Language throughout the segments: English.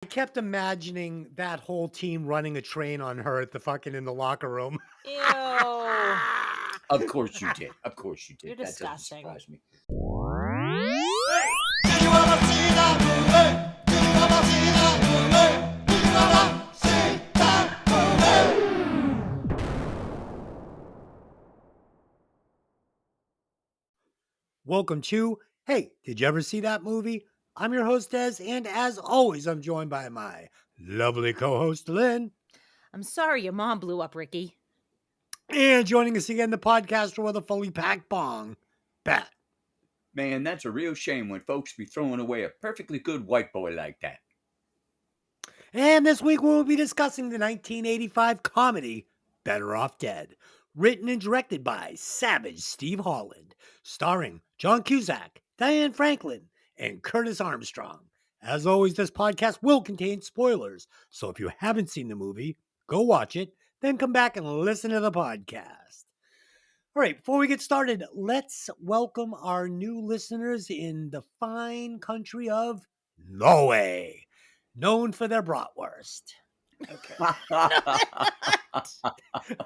kept imagining that whole team running a train on her at the fucking in the locker room. Ew. Of course you did. Of course you You're did. That doesn't disgusting. surprise me. Do you wanna see that movie? Do you wanna see that movie? Do you wanna see that movie? Welcome to Hey, did you ever see that movie? I'm your host, Des, and as always, I'm joined by my lovely co-host, Lynn. I'm sorry your mom blew up, Ricky. And joining us again, the podcaster with a fully packed bong, Pat. Man, that's a real shame when folks be throwing away a perfectly good white boy like that. And this week we'll be discussing the 1985 comedy Better Off Dead, written and directed by Savage Steve Holland, starring John Cusack, Diane Franklin, and Curtis Armstrong. As always, this podcast will contain spoilers, so if you haven't seen the movie, go watch it, then come back and listen to the podcast. All right, before we get started, let's welcome our new listeners in the fine country of Norway, known for their bratwurst. Okay.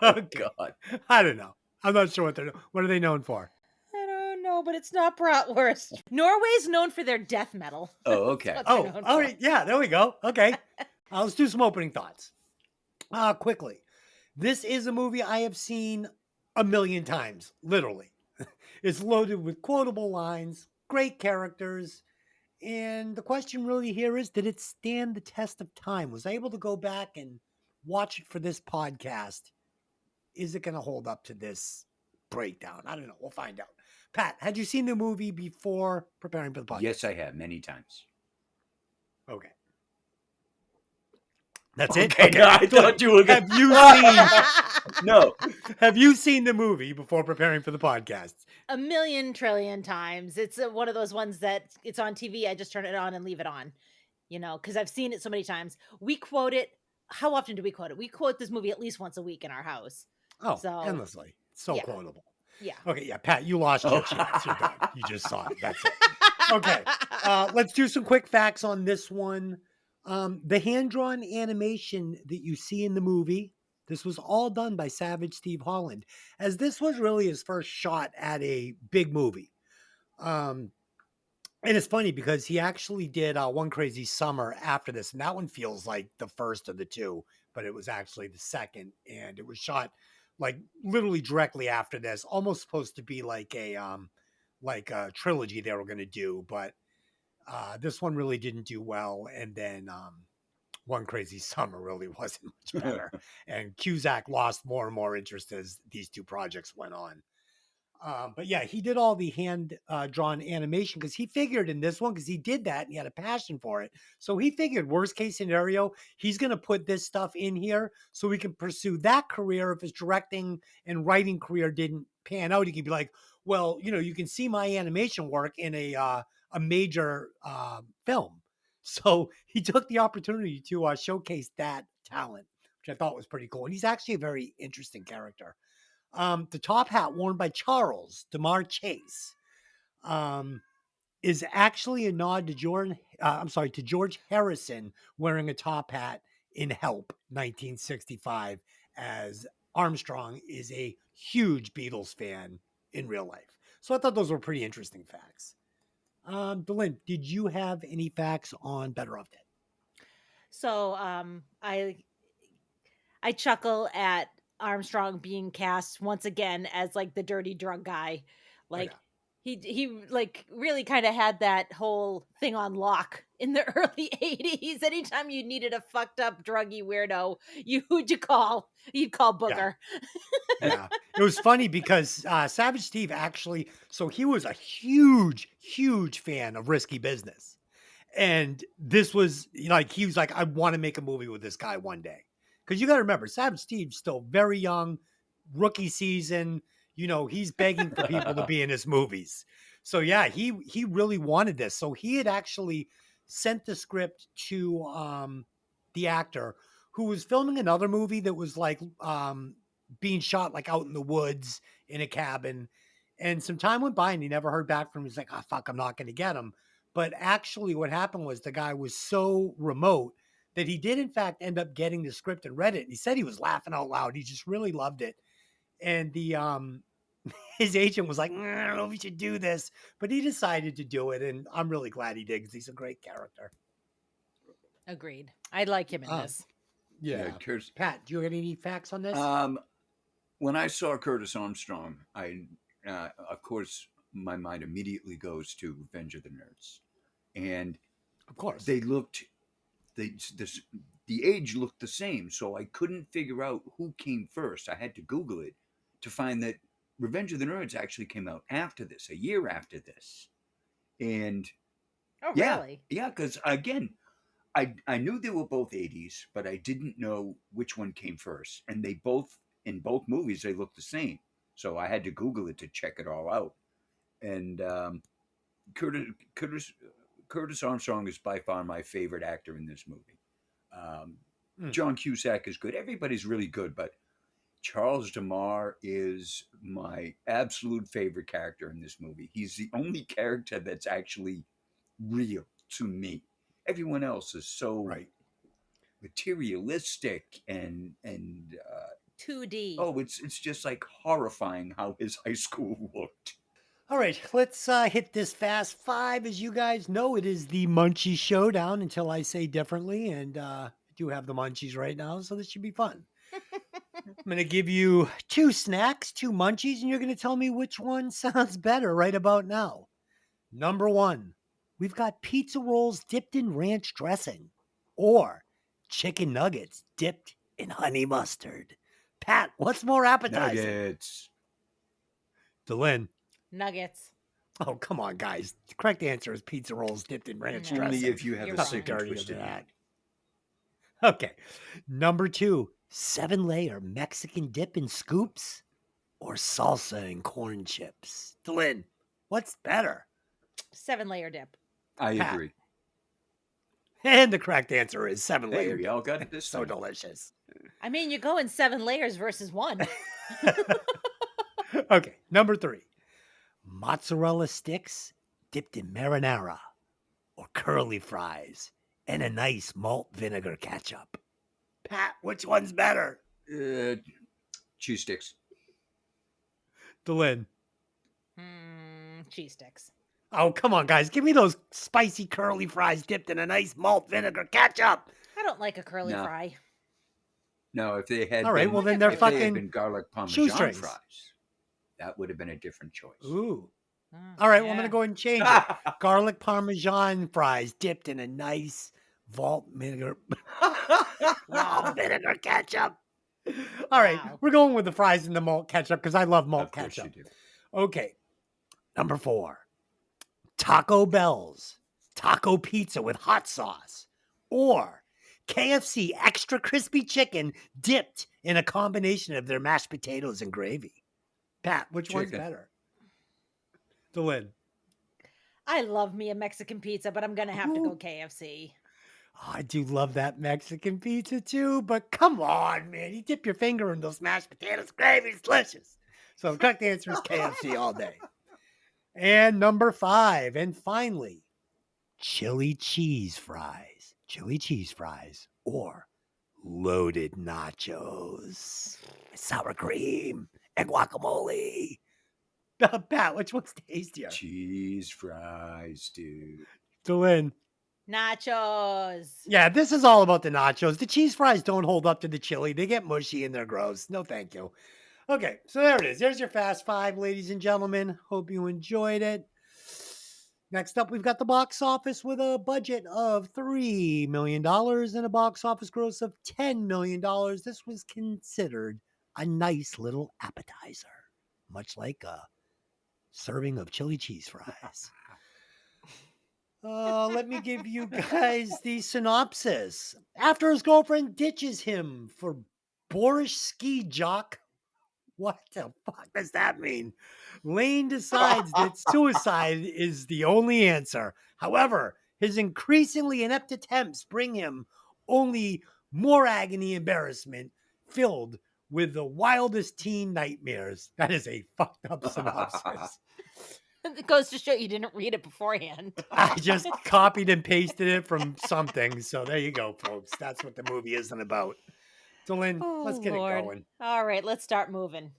Oh, God. I don't know. I'm not sure what are they known for? I don't know, but it's not bratwurst. Norway's known for their death metal. Oh, okay. That's what Oh, they're known all for. right. Yeah, there we go. Okay. Let's do some opening thoughts. Quickly. This is a movie I have seen a million times, literally. It's loaded with quotable lines, great characters, and the question really here is, did it stand the test of time? Was I able to go back and watch it for this podcast? Is it going to hold up to this breakdown? I don't know. We'll find out. Pat, had you seen the movie before preparing for the podcast? Yes, I have many times. Okay. That's it? Okay, no, I thought you were Have going you seen No. Have you seen the movie before preparing for the podcast? A million trillion times. It's one of those ones that it's on TV. I just turn it on and leave it on, because I've seen it so many times. We quote it. How often do we quote it? We quote this movie at least once a week in our house. Oh, So, endlessly. So yeah. quotable. Yeah. Okay, yeah, Pat, you lost your chance. You're done. You just saw it. That's it. Okay, let's do some quick facts on this one. The hand-drawn animation that you see in the movie, this was all done by Savage Steve Holland, as this was really his first shot at a big movie. And it's funny because he actually did One Crazy Summer after this, and that one feels like the first of the two, but it was actually the second, and it was shot like literally directly after this, almost supposed to be like a trilogy they were going to do, but this one really didn't do well, and then One Crazy Summer really wasn't much better, and Cusack lost more and more interest as these two projects went on. But yeah, he did all the hand drawn animation because he figured in this one, because he did that and he had a passion for it. So he figured, worst case scenario, he's going to put this stuff in here so we can pursue that career. If his directing and writing career didn't pan out, he could be like, well, you can see my animation work in a major film. So he took the opportunity to showcase that talent, which I thought was pretty cool. And he's actually a very interesting character. The top hat worn by Charles DeMar Chase is actually a nod to George Harrison wearing a top hat in Help 1965, as Armstrong is a huge Beatles fan in real life. So I thought those were pretty interesting facts. Delin, did you have any facts on Better Off Dead? So I chuckle at Armstrong being cast once again as like the dirty drug guy. Like he like really kind of had that whole thing on lock in the early 80s. Anytime you needed a fucked up druggy weirdo, who'd you call? You'd call Booger. Yeah. It was funny because Savage Steve actually, so he was a huge, huge fan of Risky Business. And this was like, he was like, I want to make a movie with this guy one day. Because you got to remember, Savage Steve's still very young, rookie season. He's begging for people to be in his movies. So yeah, he really wanted this. So he had actually sent the script to the actor who was filming another movie that was like being shot like out in the woods in a cabin. And some time went by and he never heard back from him. He's like, oh, fuck, I'm not going to get him. But actually what happened was the guy was so remote that he did in fact end up getting the script and read it. And he said he was laughing out loud. He just really loved it. And the his agent was like, I don't know if we should do this, but he decided to do it, and I'm really glad he did because he's a great character. Agreed. I'd like him in this. Yeah. Curtis, Pat, do you have any facts on this? when I saw Curtis Armstrong, of course, my mind immediately goes to Revenge of the Nerds, and of course, they looked, the age looked the same, so I couldn't figure out who came first. I had to Google it to find that Revenge of the Nerds actually came out after this, a year after this, and Oh, yeah, really? yeah, because again, I knew they were both 80s, but I didn't know which one came first. And they both, in both movies, they look the same. So I had to Google it to check it all out. And Curtis Armstrong is by far my favorite actor in this movie. John Cusack is good. Everybody's really good, but Charles DeMar is my absolute favorite character in this movie. He's the only character that's actually real to me. Everyone else is so materialistic and 2D. oh, it's just like horrifying how his high school looked. All right, let's hit this fast five. As you guys know, it is the Munchie Showdown until I say differently, and I do have the Munchies right now, so this should be fun. I'm going to give you two snacks, two Munchies, and you're going to tell me which one sounds better right about now. Number one, we've got pizza rolls dipped in ranch dressing, or chicken nuggets dipped in honey mustard. Pat, what's more appetizing? Nuggets. Delyn. Nuggets. Oh, come on, guys. The correct answer is pizza rolls dipped in ranch dressing. Only if you have You're a wrong. sick and twisted hand. Okay. Number two, 7-layer Mexican dip in scoops, or salsa and corn chips. Delyn, what's better? 7-layer dip. I Pat. agree. And the correct answer is 7-layer Hey, we dip. all got this. So delicious. I mean, you're going 7 layers versus 1. Okay, number three, mozzarella sticks dipped in marinara, or curly fries and a nice malt vinegar ketchup. Pat, which one's better? Cheese sticks. Delyn. Cheese sticks. Oh, come on, guys. Give me those spicy curly fries dipped in a nice malt vinegar ketchup. I don't like a curly No. fry. No, if they had All right, been, well, then they're if they had fucking been garlic parmesan shoestrings. fries, that would have been a different choice. Ooh. All right, well, I'm Yeah. going to go ahead and change it. Garlic parmesan fries dipped in a nice malt vinegar ketchup. All right, Wow. we're going with the fries and the malt ketchup because I love malt Of course ketchup. you do. Okay, number four, Taco Bell's taco pizza with hot sauce, or KFC extra crispy chicken dipped in a combination of their mashed potatoes and gravy. Pat, which one's Chicken. better? Delyn. I love me a Mexican pizza, but I'm going to have to Ooh. go KFC. Oh, I do love that Mexican pizza too, but come on, man. You dip your finger in those mashed potatoes, gravy's delicious. So the correct answer is KFC all day. And number five, and finally, chili cheese fries. Chili cheese fries, or loaded nachos, sour cream, and guacamole. Pat, which one's tastier? Cheese fries, dude. Delyn. Nachos. Yeah, this is all about the nachos. The cheese fries don't hold up to the chili. They get mushy and they're gross. No, thank you. Okay, so there it is. There's your Fast Five, ladies and gentlemen. Hope you enjoyed it. Next up, we've got the box office with a budget of $3 million and a box office gross of $10 million. This was considered a nice little appetizer, much like a serving of chili cheese fries. Let me give you guys the synopsis. After his girlfriend ditches him for boorish ski jock, what the fuck does that mean? Lane decides that suicide is the only answer. However, his increasingly inept attempts bring him only more agony and embarrassment, filled with the wildest teen nightmares. That is a fucked up synopsis. It goes to show you didn't read it beforehand. I just copied and pasted it from something. So there you go, folks. That's what the movie isn't about. So Lynn, let's Oh, get it Lord. going. All right, let's start moving.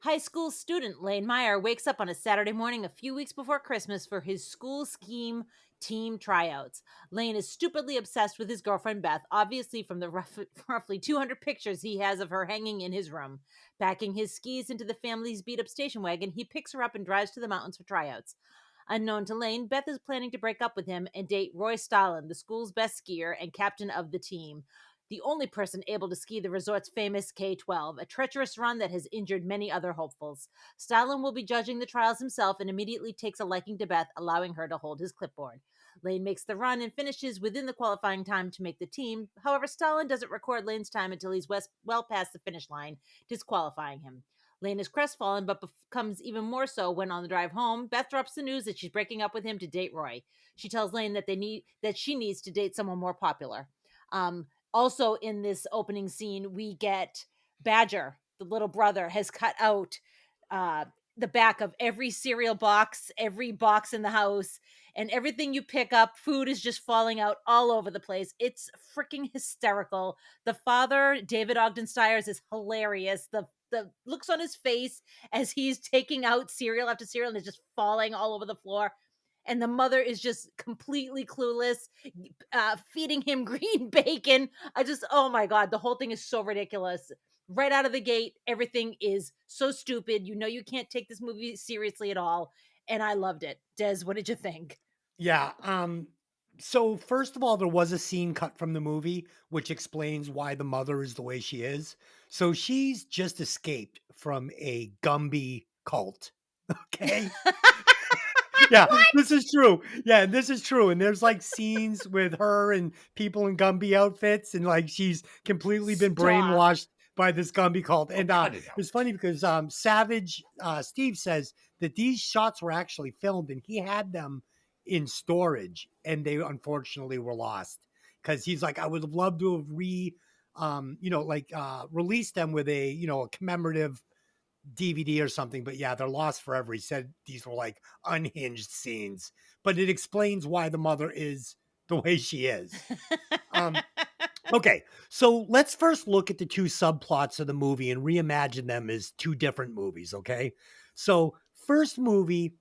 High school student Lane Meyer wakes up on a Saturday morning a few weeks before Christmas for his school scheme team tryouts. Lane is stupidly obsessed with his girlfriend Beth, obviously from the roughly 200 pictures he has of her hanging in his room. Packing his skis into the family's beat up station wagon, he picks her up and drives to the mountains for tryouts. Unknown to Lane, Beth is planning to break up with him and date Roy Stalin, the school's best skier and captain of the team, the only person able to ski the resort's famous K-12, a treacherous run that has injured many other hopefuls. Stalin will be judging the trials himself and immediately takes a liking to Beth, allowing her to hold his clipboard. Lane makes the run and finishes within the qualifying time to make the team. However, Stalin doesn't record Lane's time until he's well past the finish line, disqualifying him. Lane is crestfallen, but becomes even more so when on the drive home, Beth drops the news that she's breaking up with him to date Roy. She tells Lane that she needs to date someone more popular. Also, in this opening scene, we get Badger, the little brother, has cut out uh, the back of every cereal box, every box in the house, and everything you pick up. Food is just falling out all over the place. It's freaking hysterical. The father, David Ogden Stiers, is hilarious. The looks on his face as he's taking out cereal after cereal and it's just falling all over the floor. And the mother is just completely clueless, feeding him green bacon. Oh my God, the whole thing is so ridiculous. Right out of the gate, everything is so stupid. You know, you can't take this movie seriously at all. And I loved it. Des, what did you think? Yeah. So first of all, there was a scene cut from the movie which explains why the mother is the way she is. So she's just escaped from a Gumby cult. Okay. Yeah, this is true. Yeah, this is true. And there's like scenes with her and people in Gumby outfits, and like she's completely been Stop. brainwashed by this Gumby cult. And cut it it's out. funny because Savage Steve says that these shots were actually filmed and he had them in storage and they unfortunately were lost. Because he's like, I would have loved to have released them with a commemorative DVD or something, but yeah, they're lost forever. He said these were like unhinged scenes, but it explains why the mother is the way she is. Okay, so let's first look at the two subplots of the movie and reimagine them as two different movies. Okay, so first movie,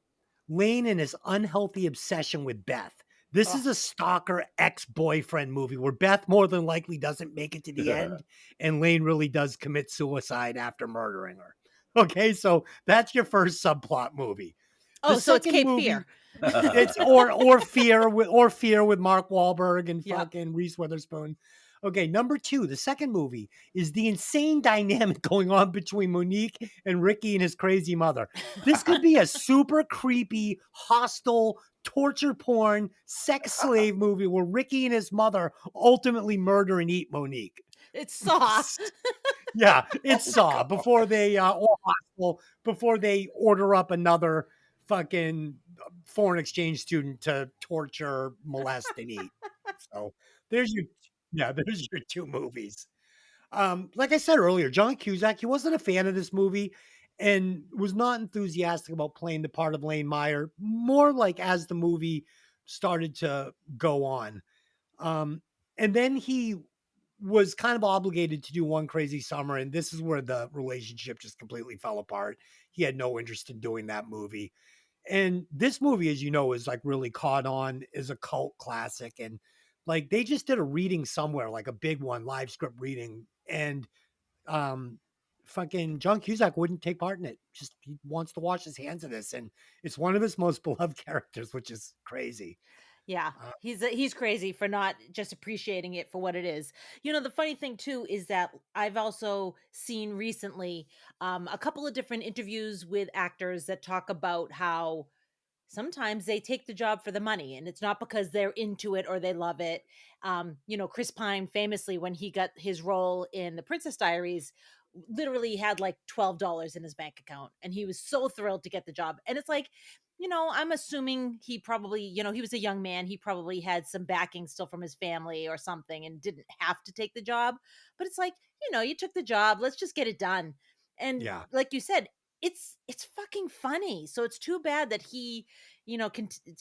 Lane and his unhealthy obsession with Beth. This is a stalker ex-boyfriend movie where Beth more than likely doesn't make it to the end, and Lane really does commit suicide after murdering her. Okay, so that's your first subplot movie. Oh, so it's Cape Fear. It's or Fear with Mark Wahlberg and Yep. fucking Reese Witherspoon. Okay, number two, the second movie is the insane dynamic going on between Monique and Ricky and his crazy mother. This could be a super creepy, hostile, torture porn, sex slave movie where Ricky and his mother ultimately murder and eat Monique. It's Saw. Yeah, it's Saw before they or hostile before they order up another fucking foreign exchange student to torture, molest, and eat. So there's your there's your two movies. Like I said earlier, John Cusack, he wasn't a fan of this movie and was not enthusiastic about playing the part of Lane Meyer, more like as the movie started to go on. And then he was kind of obligated to do One Crazy Summer, and this is where the relationship just completely fell apart. He had no interest in doing that movie. And this movie, as you know, is like really caught on as a cult classic. And like they just did a reading somewhere, like a big one, live script reading. And um fucking John Cusack wouldn't take part in it. Just he wants to wash his hands of this. And it's one of his most beloved characters, which is crazy. Yeah, Uh, he's crazy for not just appreciating it for what it is. You know, the funny thing too is that I've also seen recently a couple of different interviews with actors that talk about how sometimes they take the job for the money and it's not because they're into it or they love it. You know, Chris Pine famously, when he got his role in The Princess Diaries, literally had like $12 in his bank account and he was so thrilled to get the job. And it's like, you know, I'm assuming he probably, you know, he was a young man. He probably had some backing still from his family or something and didn't have to take the job. But it's like, you know, you took the job, let's just get it done. And yeah. like you said, it's fucking funny. So it's too bad that he,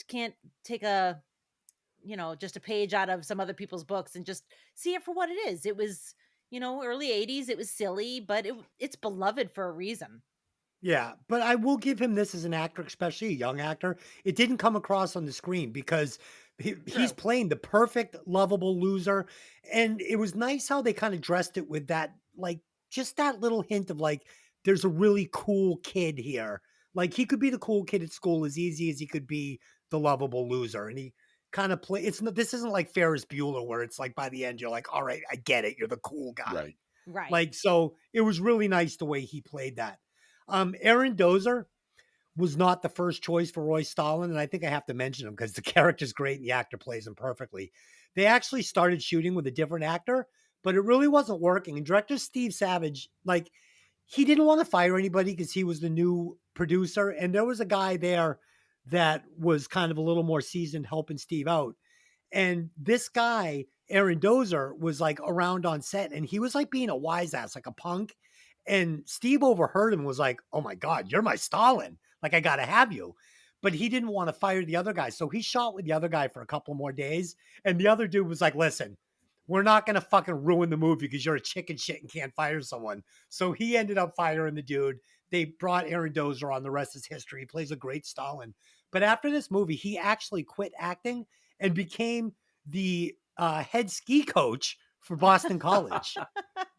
can't take a, just a page out of some other people's books and just see it for what it is. It was, early 80s. It was silly, but it's beloved for a reason. Yeah, but I will give him this as an actor, especially a young actor. It didn't come across on the screen because he's True. playing the perfect lovable loser. And it was nice how they kind of dressed it with that, like, just that little hint of like, there's a really cool kid here. Like, he could be the cool kid at school as easy as he could be the lovable loser. And he kind of it's not, this isn't like Ferris Bueller where it's like by the end, you're like, all right, I get it. You're the cool guy. Right. Right. Like, so it was really nice the way he played that. Aaron Dozer was not the first choice for Roy Stalin, and I think I have to mention him because the character's great and the actor plays him perfectly. They actually started shooting with a different actor, but it really wasn't working. And director Steve Savage, like, he didn't want to fire anybody because he was the new producer, and there was a guy there that was kind of a little more seasoned helping Steve out. And this guy, Aaron Dozer, was like around on set and he was like being a wise ass, like a punk. And Steve overheard him and was like, oh my God, you're my Stalin. Like, I got to have you. But he didn't want to fire the other guy. So he shot with the other guy for a couple more days. And the other dude was like, listen, we're not going to fucking ruin the movie because you're a chicken shit and can't fire someone. So he ended up firing the dude. They brought Aaron Dozer on. The rest is history. He plays a great Stalin. But after this movie, he actually quit acting and became the head ski coach for Boston College,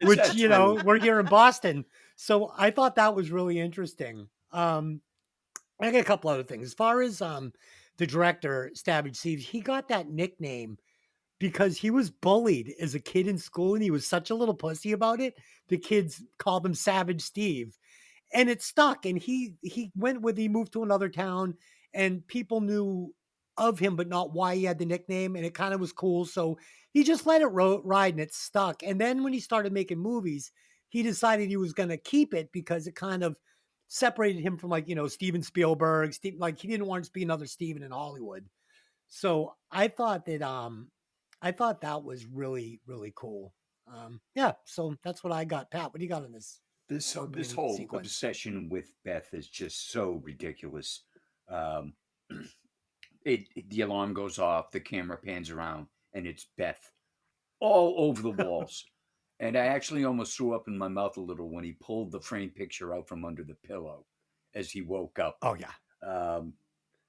Is which, that true? we're here in Boston. So I thought that was really interesting. I got a couple other things. As far as the director, Savage Steve, he got that nickname because he was bullied as a kid in school and he was such a little pussy about it. The kids called him Savage Steve. And it stuck. And he moved to another town and people knew of him, but not why he had the nickname. And it kind of was cool. So he just let it ride and it stuck. And then when he started making movies, he decided he was going to keep it because it kind of separated him from, like, Steven Spielberg. Like, he didn't want to be another Steven in Hollywood. So I thought that was really, really cool. Yeah, so that's what I got. Pat, what do you got on this This opening whole sequence? obsession with Beth is just so ridiculous. Um, the alarm goes off, the camera pans around, and it's Beth all over the walls. And I actually almost threw up in my mouth a little when he pulled the framed picture out from under the pillow as he woke up. Oh yeah. Um,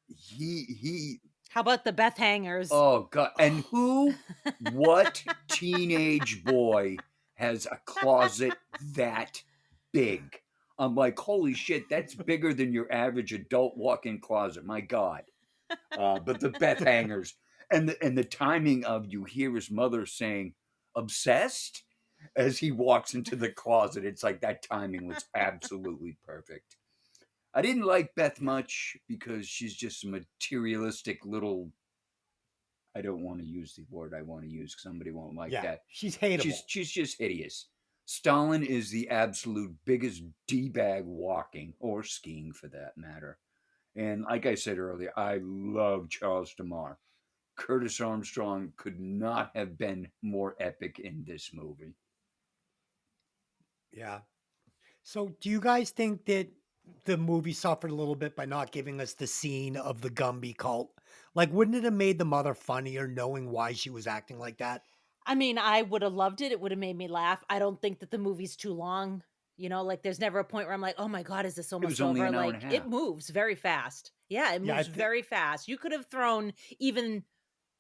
he How about the Beth hangers? Oh God! And what teenage boy has a closet that big? I'm like, holy shit, that's bigger than your average adult walk-in closet. My God! But the Beth hangers and the timing of you hear his mother saying "obsessed" as he walks into the closet. It's like that timing was absolutely perfect. I didn't like Beth much because she's just a materialistic little. I don't want to use the word I want to use because somebody won't like Yeah, that. she's hateable. She's just hideous. Stalin is the absolute biggest D-bag walking, or skiing for that matter. And like I said earlier, I love Charles DeMar. Curtis Armstrong could not have been more epic in this movie. Yeah. So do you guys think that the movie suffered a little bit by not giving us the scene of the Gumby cult? Like, wouldn't it have made the mother funnier knowing why she was acting like that? I mean, I would have loved it. It would have made me laugh. I don't think that the movie's too long. Like there's never a point where I'm like, oh my God, is this It was almost only over? an hour Like, and a it half. moves very fast. Yeah, it Yeah, moves very fast. You could have thrown even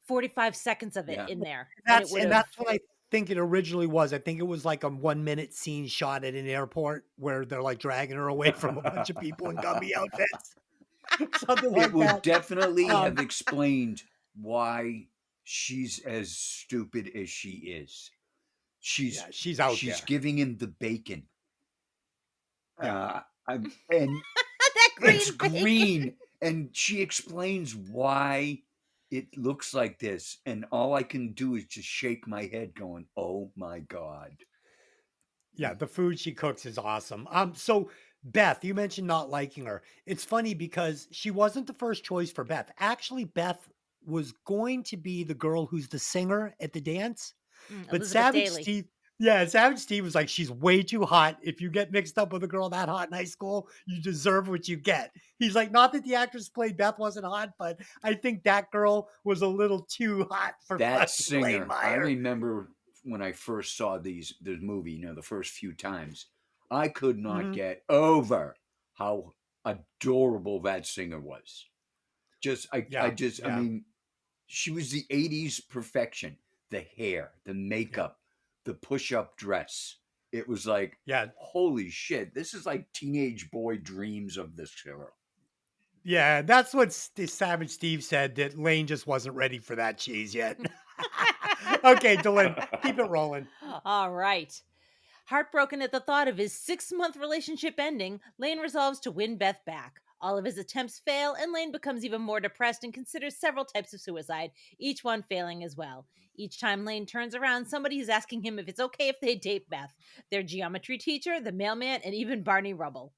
45 seconds of it Yeah. in there. And it That's would and have. that's what I think it originally was. I think it was like a 1 minute scene shot at an airport where they're like dragging her away from a bunch of people in Gumby outfits. Something It like would that. definitely Um, have explained why she's as stupid as she is. Yeah, she's out She's there. giving him the bacon. Yeah. And that green it's bacon. green, and she explains why it looks like this, and all I can do is just shake my head, going, "Oh my God!" Yeah, the food she cooks is awesome. So Beth, you mentioned not liking her. It's funny because she wasn't the first choice for Beth. Actually, Beth was going to be the girl who's the singer at the dance, but Elizabeth Daly. Yeah, Savage Steve was like, she's way too hot. If you get mixed up with a girl that hot in high school, you deserve what you get. He's like, not that the actress who played Beth wasn't hot, but I think that girl was a little too hot for That fucking Lane singer, I Meyer. remember when I first saw this movie, the first few times, I could not get over how adorable that singer was. I mean, she was the 80s perfection. The hair, the makeup, the push-up dress. It was like, holy shit, this is like teenage boy dreams of this girl. Yeah, that's what Savage Steve said, that Lane just wasn't ready for that cheese yet. Okay, Dylan, keep it rolling. All right. Heartbroken at the thought of his 6-month relationship ending, Lane resolves to win Beth back. All of his attempts fail, and Lane becomes even more depressed and considers several types of suicide, each one failing as well. Each time Lane turns around, somebody is asking him if it's okay if they date Beth, their geometry teacher, the mailman, and even Barney Rubble.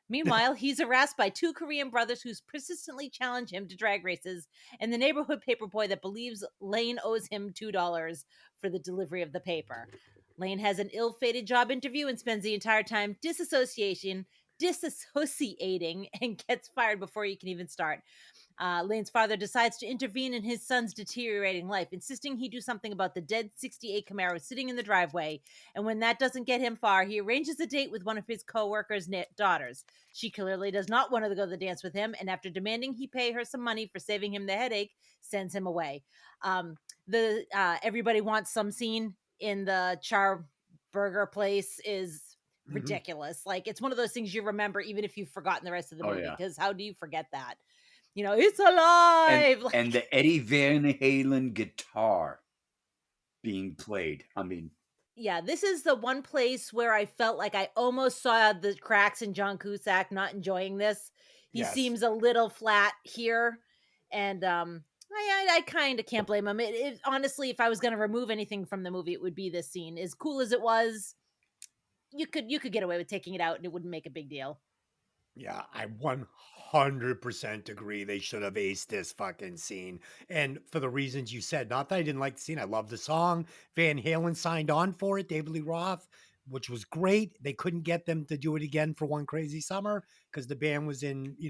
Meanwhile, he's harassed by 2 Korean brothers who persistently challenge him to drag races, and the neighborhood paperboy that believes Lane owes him $2 for the delivery of the paper. Lane has an ill-fated job interview and spends the entire time disassociating, and gets fired before he can even start. Lane's father decides to intervene in his son's deteriorating life, insisting he do something about the dead 68 Camaro sitting in the driveway. And when that doesn't get him far, he arranges a date with one of his co-workers' daughters. She clearly does not want to go to the dance with him, and after demanding he pay her some money for saving him the headache, sends him away. The everybody wants some scene in the Char Burger place is ridiculous. Like, it's one of those things you remember even if you've forgotten the rest of the movie, because how do you forget that? It's alive! And the Eddie Van Halen guitar being played. I mean... Yeah, this is the one place where I felt like I almost saw the cracks in John Cusack not enjoying this. He seems a little flat here. And I kind of can't blame him. It honestly, if I was going to remove anything from the movie, it would be this scene. As cool as it was, you could get away with taking it out and it wouldn't make a big deal. Yeah, I 100% agree. They should have aced this fucking scene. And for the reasons you said, not that I didn't like the scene. I love the song. Van Halen signed on for it, David Lee Roth, which was great. They couldn't get them to do it again for One Crazy Summer because the band was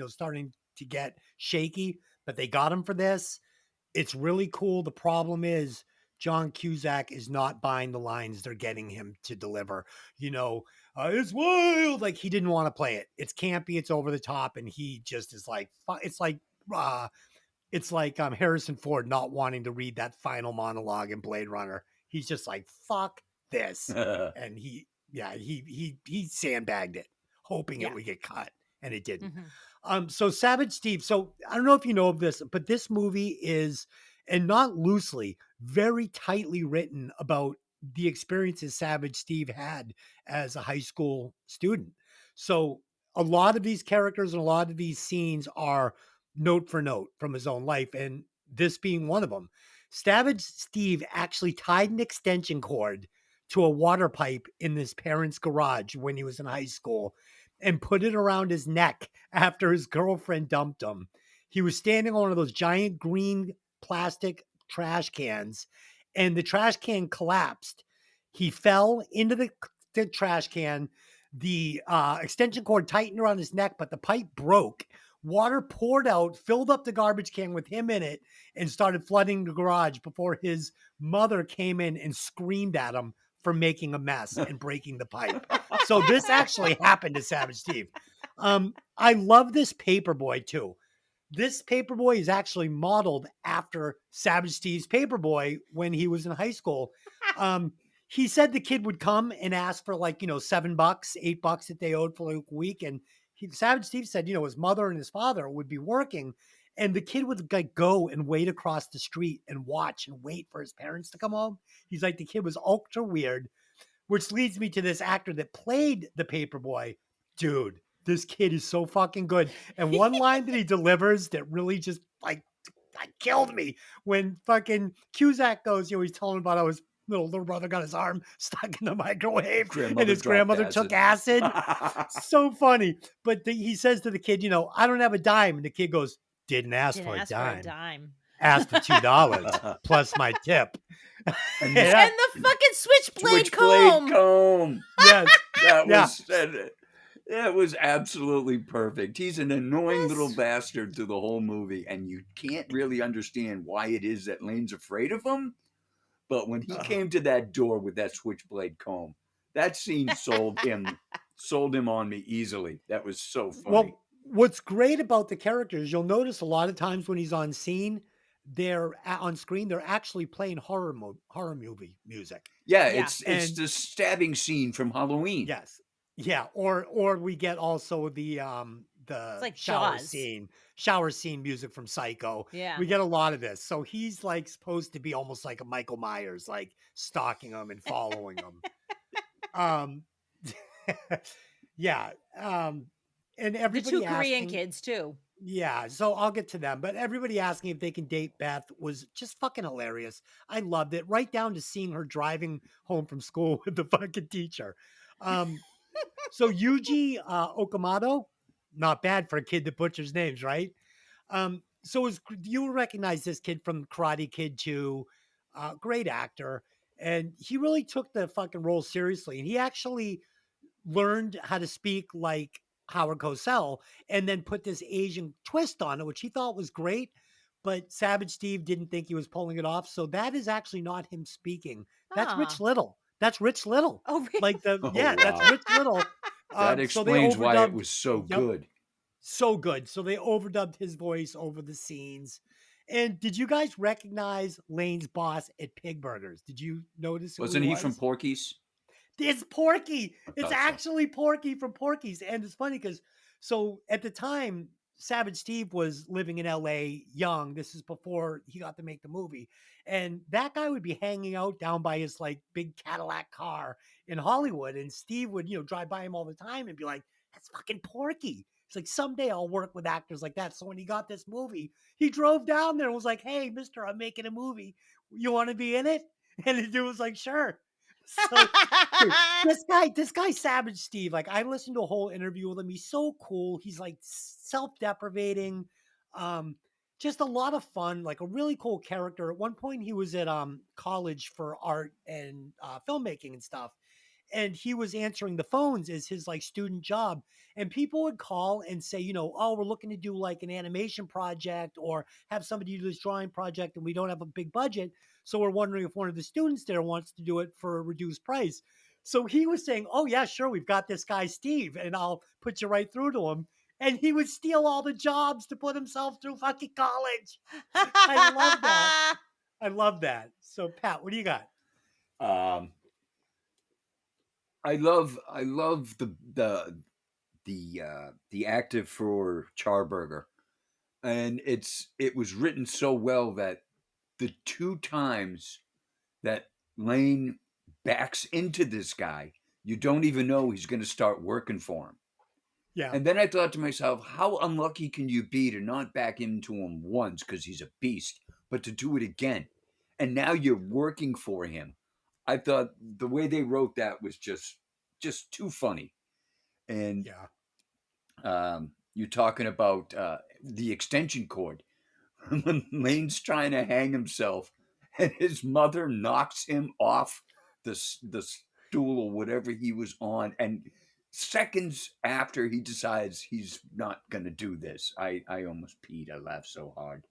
starting to get shaky, but they got him for this. It's really cool. The problem is John Cusack is not buying the lines they're getting him to deliver. It's wild. Like, he didn't want to play it. It's campy. It's over the top. And he just is like, it's like Harrison Ford not wanting to read that final monologue in Blade Runner. He's just like, fuck this. And he sandbagged it, hoping it would get cut. And it didn't. So Savage Steve. So I don't know if you know of this, but this movie is, and not loosely, very tightly written about the experiences Savage Steve had as a high school student. So a lot of these characters and a lot of these scenes are note for note from his own life. And this being one of them. Savage Steve actually tied an extension cord to a water pipe in his parents' garage when he was in high school and put it around his neck after his girlfriend dumped him. He was standing on one of those giant green plastic trash cans, and the trash can collapsed. He fell into the trash can. The extension cord tightened around his neck, but the pipe broke. Water poured out, filled up the garbage can with him in it, and started flooding the garage before his mother came in and screamed at him for making a mess and breaking the pipe. So this actually happened to Savage Steve. I love this Paperboy too. This Paperboy is actually modeled after Savage Steve's Paperboy when he was in high school. He said the kid would come and ask for $7, $8 that they owed for a week. And Savage Steve said, his mother and his father would be working, and the kid would go and wait across the street and watch and wait for his parents to come home. He's like, the kid was ultra weird, which leads me to this actor that played the Paperboy. Dude, this kid is so fucking good. And one line that he delivers that really just killed me when fucking Cusack goes, he's telling about how his little brother got his arm stuck in the microwave and his grandmother took acid. So funny. But he says to the kid, I don't have a dime. And the kid goes, didn't ask for a dime. Asked for $2 plus my tip. And Yeah. And the fucking switchblade Switchblade comb. comb. Yes. That Yeah. was that was absolutely perfect. He's an annoying little Yes. bastard through the whole movie, and you can't really understand why it is that Lane's afraid of him. But when he came to that door with that switchblade comb, that scene sold him on me easily. That was so funny. Well, what's great about the characters, you'll notice a lot of times when he's on scene, on screen, they're actually playing horror movie music. Yeah, Yeah. it's And- the stabbing scene from Halloween. Yes. Yeah. Or we get also the like shower Jaws. scene music from Psycho. Yeah. We get a lot of this. So he's like supposed to be almost like a Michael Myers, like stalking him and following him. Yeah. And The everybody two Korean asking, kids too. yeah, so I'll get to them, but everybody asking if they can date Beth was just fucking hilarious. I loved it, right down to seeing her driving home from school with the fucking teacher. So Yuji Okamoto, not bad for a kid that butchers names, right? So you recognize this kid from Karate Kid 2, great actor, and he really took the fucking role seriously, and he actually learned how to speak like Howard Cosell and then put this Asian twist on it, which he thought was great. But Savage Steve didn't think he was pulling it off. So that is actually not him speaking. That's Rich Little. That's Rich Little. Oh, really? Like Oh, that's wow. Rich Little. That explains why it overdubbed- was so Yep. good. So good. So they overdubbed his voice over the scenes. And did you guys recognize Lane's boss at Pig Burgers? Did you notice? Who Wasn't he from was? Porky's? It's Porky. I It's thought so. actually Porky from Porky's. And it's funny because so at the time, Savage Steve was living in LA young. This is before he got to make the movie. And that guy would be hanging out down by his like big Cadillac car in Hollywood. And Steve would, drive by him all the time and be like, that's fucking Porky. It's like, someday I'll work with actors like that. So when he got this movie, he drove down there and was like, hey, mister, I'm making a movie. You want to be in it? And the dude was like, sure. So dude, this guy, Savage Steve, like I listened to a whole interview with him. He's so cool. He's like self-deprecating, just a lot of fun, like a really cool character. At one point, he was at college for art and filmmaking and stuff, and he was answering the phones as his like student job. And people would call and say, oh, we're looking to do like an animation project or have somebody do this drawing project, and we don't have a big budget. So we're wondering if one of the students there wants to do it for a reduced price. So he was saying, oh, yeah, sure. We've got this guy, Steve, and I'll put you right through to him. And he would steal all the jobs to put himself through fucking college. I love that. I love that. So, Pat, what do you got? I love the active for Charburger, and it was written so well that the two times that Lane backs into this guy, you don't even know he's going to start working for him. Yeah. And then I thought to myself, how unlucky can you be to not back into him once because he's a beast, but to do it again? And now you're working for him. I thought the way they wrote that was just too funny. And you're talking about the extension cord. When Lane's trying to hang himself and his mother knocks him off the stool or whatever he was on, and seconds after he decides he's not going to do this, I almost peed. I laughed so hard.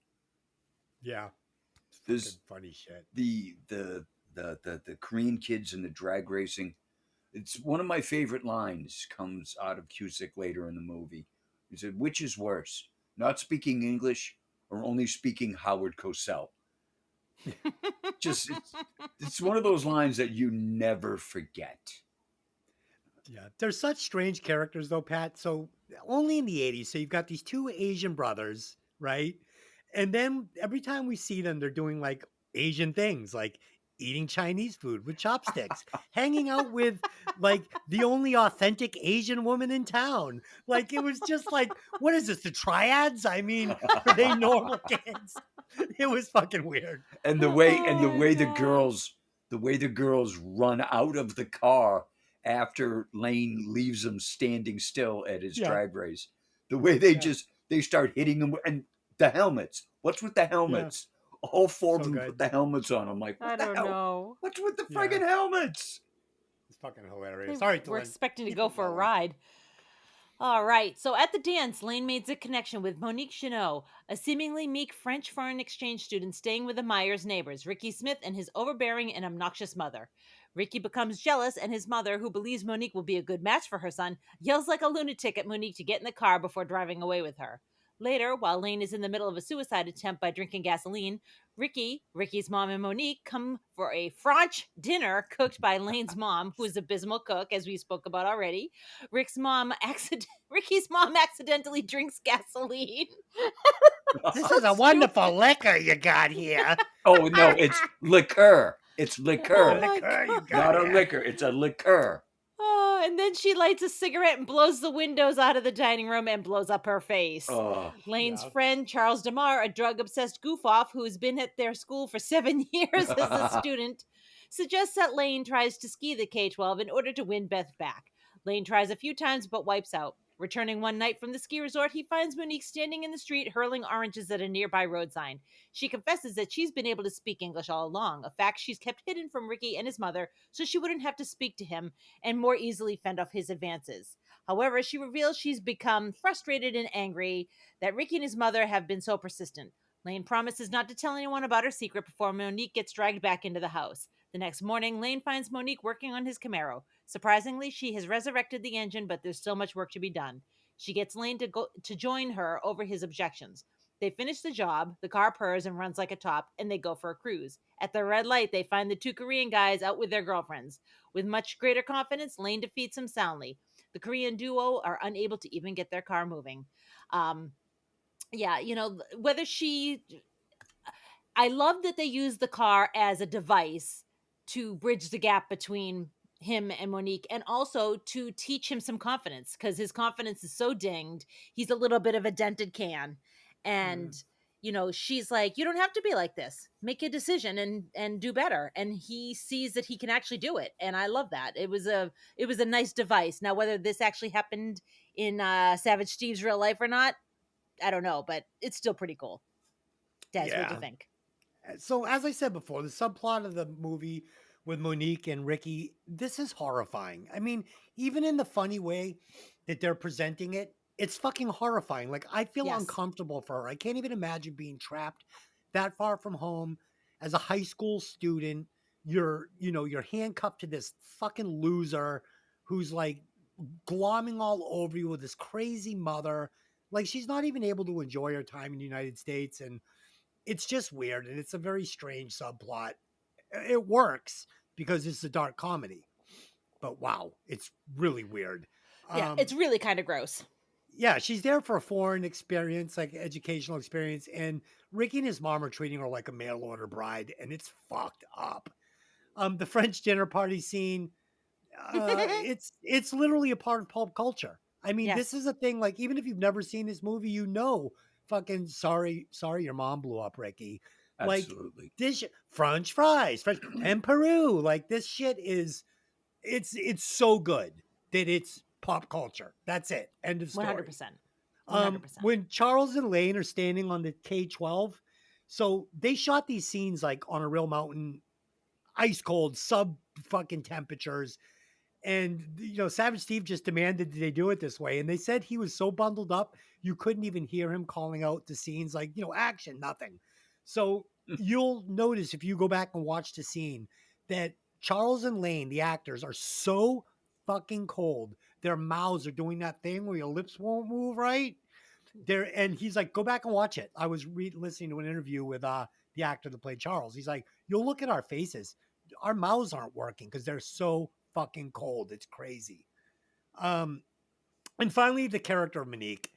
Yeah. This funny shit. The Korean kids in the drag racing. It's one of my favorite lines comes out of Cusick later in the movie. He said, which is worse, not speaking English or only speaking Howard Cosell? It's one of those lines that you never forget. Yeah. They're such strange characters though, Pat. So only in the 80s. So you've got these two Asian brothers, right? And then every time we see them, they're doing like Asian things, like eating Chinese food with chopsticks, hanging out with like the only authentic Asian woman in town. Like it was just like, what is this? The triads? I mean, are they normal kids? It was fucking weird. And the way the girls run out of the car after Lane leaves them standing still at his drag race. The way they start hitting them and the helmets. What's with the helmets? All four of So them good. put the helmets on. I'm like, I what the don't hell? know. What's with the Yeah. friggin' helmets? It's fucking hilarious. They Sorry, were Dylan. expecting to Keep go it for a rolling. ride. All right. So at the dance, Lane makes a connection with Monique Chenot, a seemingly meek French foreign exchange student staying with the Myers neighbors, Ricky Smith and his overbearing and obnoxious mother. Ricky becomes jealous, and his mother, who believes Monique will be a good match for her son, yells like a lunatic at Monique to get in the car before driving away with her. Later, while Lane is in the middle of a suicide attempt by drinking gasoline, Ricky's mom, and Monique come for a French dinner cooked by Lane's mom, who is abysmal cook, as we spoke about already. Ricky's mom accidentally drinks gasoline. This So is a wonderful liquor you got here. Oh no, it's liqueur. It's Oh liqueur, my Liquor you God. got not a here. liquor. It's a liqueur. Oh, and then she lights a cigarette and blows the windows out of the dining room and blows up her face. Oh, Lane's Yeah. friend, Charles DeMar, a drug obsessed goof off who's been at their school for 7 years as a student, suggests that Lane tries to ski the K 12 in order to win Beth back. Lane tries a few times but wipes out. Returning one night from the ski resort, he finds Monique standing in the street hurling oranges at a nearby road sign. She confesses that she's been able to speak English all along, a fact she's kept hidden from Ricky and his mother so she wouldn't have to speak to him and more easily fend off his advances. However, she reveals she's become frustrated and angry that Ricky and his mother have been so persistent. Lane promises not to tell anyone about her secret before Monique gets dragged back into the house. The next morning, Lane finds Monique working on his Camaro. Surprisingly, she has resurrected the engine, but there's still much work to be done. She gets Lane to join her over his objections. They finish the job, the car purrs and runs like a top, and they go for a cruise. At the red light, they find the two Korean guys out with their girlfriends. With much greater confidence, Lane defeats him soundly. The Korean duo are unable to even get their car moving. Um, yeah, whether I love that they use the car as a device to bridge the gap between him and Monique and also to teach him some confidence because his confidence is so dinged. He's a little bit of a dented can. And she's like, you don't have to be like this. Make a decision and do better. And he sees that he can actually do it. And I love that. It was a nice device. Now, whether this actually happened in Savage Steve's real life or not, I don't know, but it's still pretty cool. Des, what'd you Yeah. think? So, as I said before, the subplot of the movie with Monique and Ricky, this is horrifying. I mean, even in the funny way that they're presenting it, it's fucking horrifying. Like, I feel Yes. uncomfortable for her. I can't even imagine being trapped that far from home as a high school student. You're handcuffed to this fucking loser who's like glomming all over you with this crazy mother. Like, she's not even able to enjoy her time in the United States. And it's just weird, and it's a very strange subplot. It works because it's a dark comedy, but wow, it's really weird. Yeah, it's really kind of gross. Yeah, she's there for a foreign experience, like educational experience, and Ricky and his mom are treating her like a mail order bride, and it's fucked up. The French dinner party scene, it's literally a part of pulp culture. I mean, Yes. this is a thing. Like, even if you've never seen this movie, fucking sorry, your mom blew up, Ricky. Like, absolutely. this French fries, and Peru. Like, this shit is it's so good that it's pop culture. That's it. End of story. 100%. 100%. When Charles and Lane are standing on the K-12, so they shot these scenes like on a real mountain, ice cold, sub fucking temperatures. And Savage Steve just demanded that they do it this way. And they said he was so bundled up, you couldn't even hear him calling out the scenes like, action, nothing. So you'll notice if you go back and watch the scene that Charles and Lane, the actors, are so fucking cold. Their mouths are doing that thing where your lips won't move right. And he's like, go back and watch it. I was listening to an interview with the actor that played Charles. He's like, you'll look at our faces. Our mouths aren't working because they're so fucking cold. It's crazy. And finally, the character of Monique.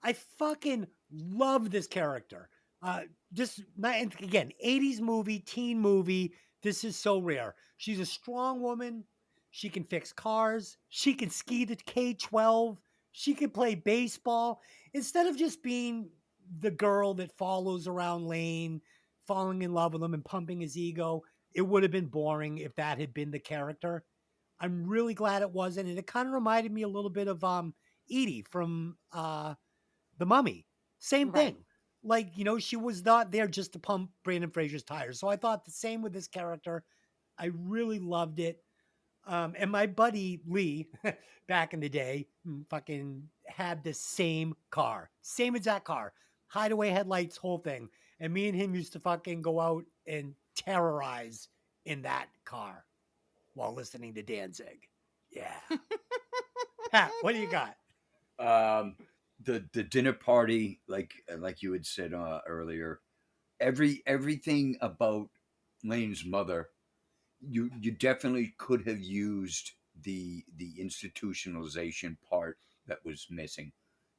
I fucking love this character. Again, 80s movie, teen movie. This is so rare. She's a strong woman. She can fix cars. She can ski the K-12. She can play baseball. Instead of just being the girl that follows around Lane, falling in love with him and pumping his ego, it would have been boring if that had been the character. I'm really glad it wasn't. And it kind of reminded me a little bit of Edie from The Mummy. Same thing. like, she was not there just to pump Brandon Fraser's tires. So I thought the same with this character. I really loved it. And my buddy Lee, back in the day, fucking had the same car, same exact car, hideaway headlights, whole thing. And me and him used to fucking go out and terrorize in that car while listening to Danzig. Yeah. Pat, what do you got? The dinner party, like you had said earlier, everything about Lane's mother, you definitely could have used the institutionalization part that was missing,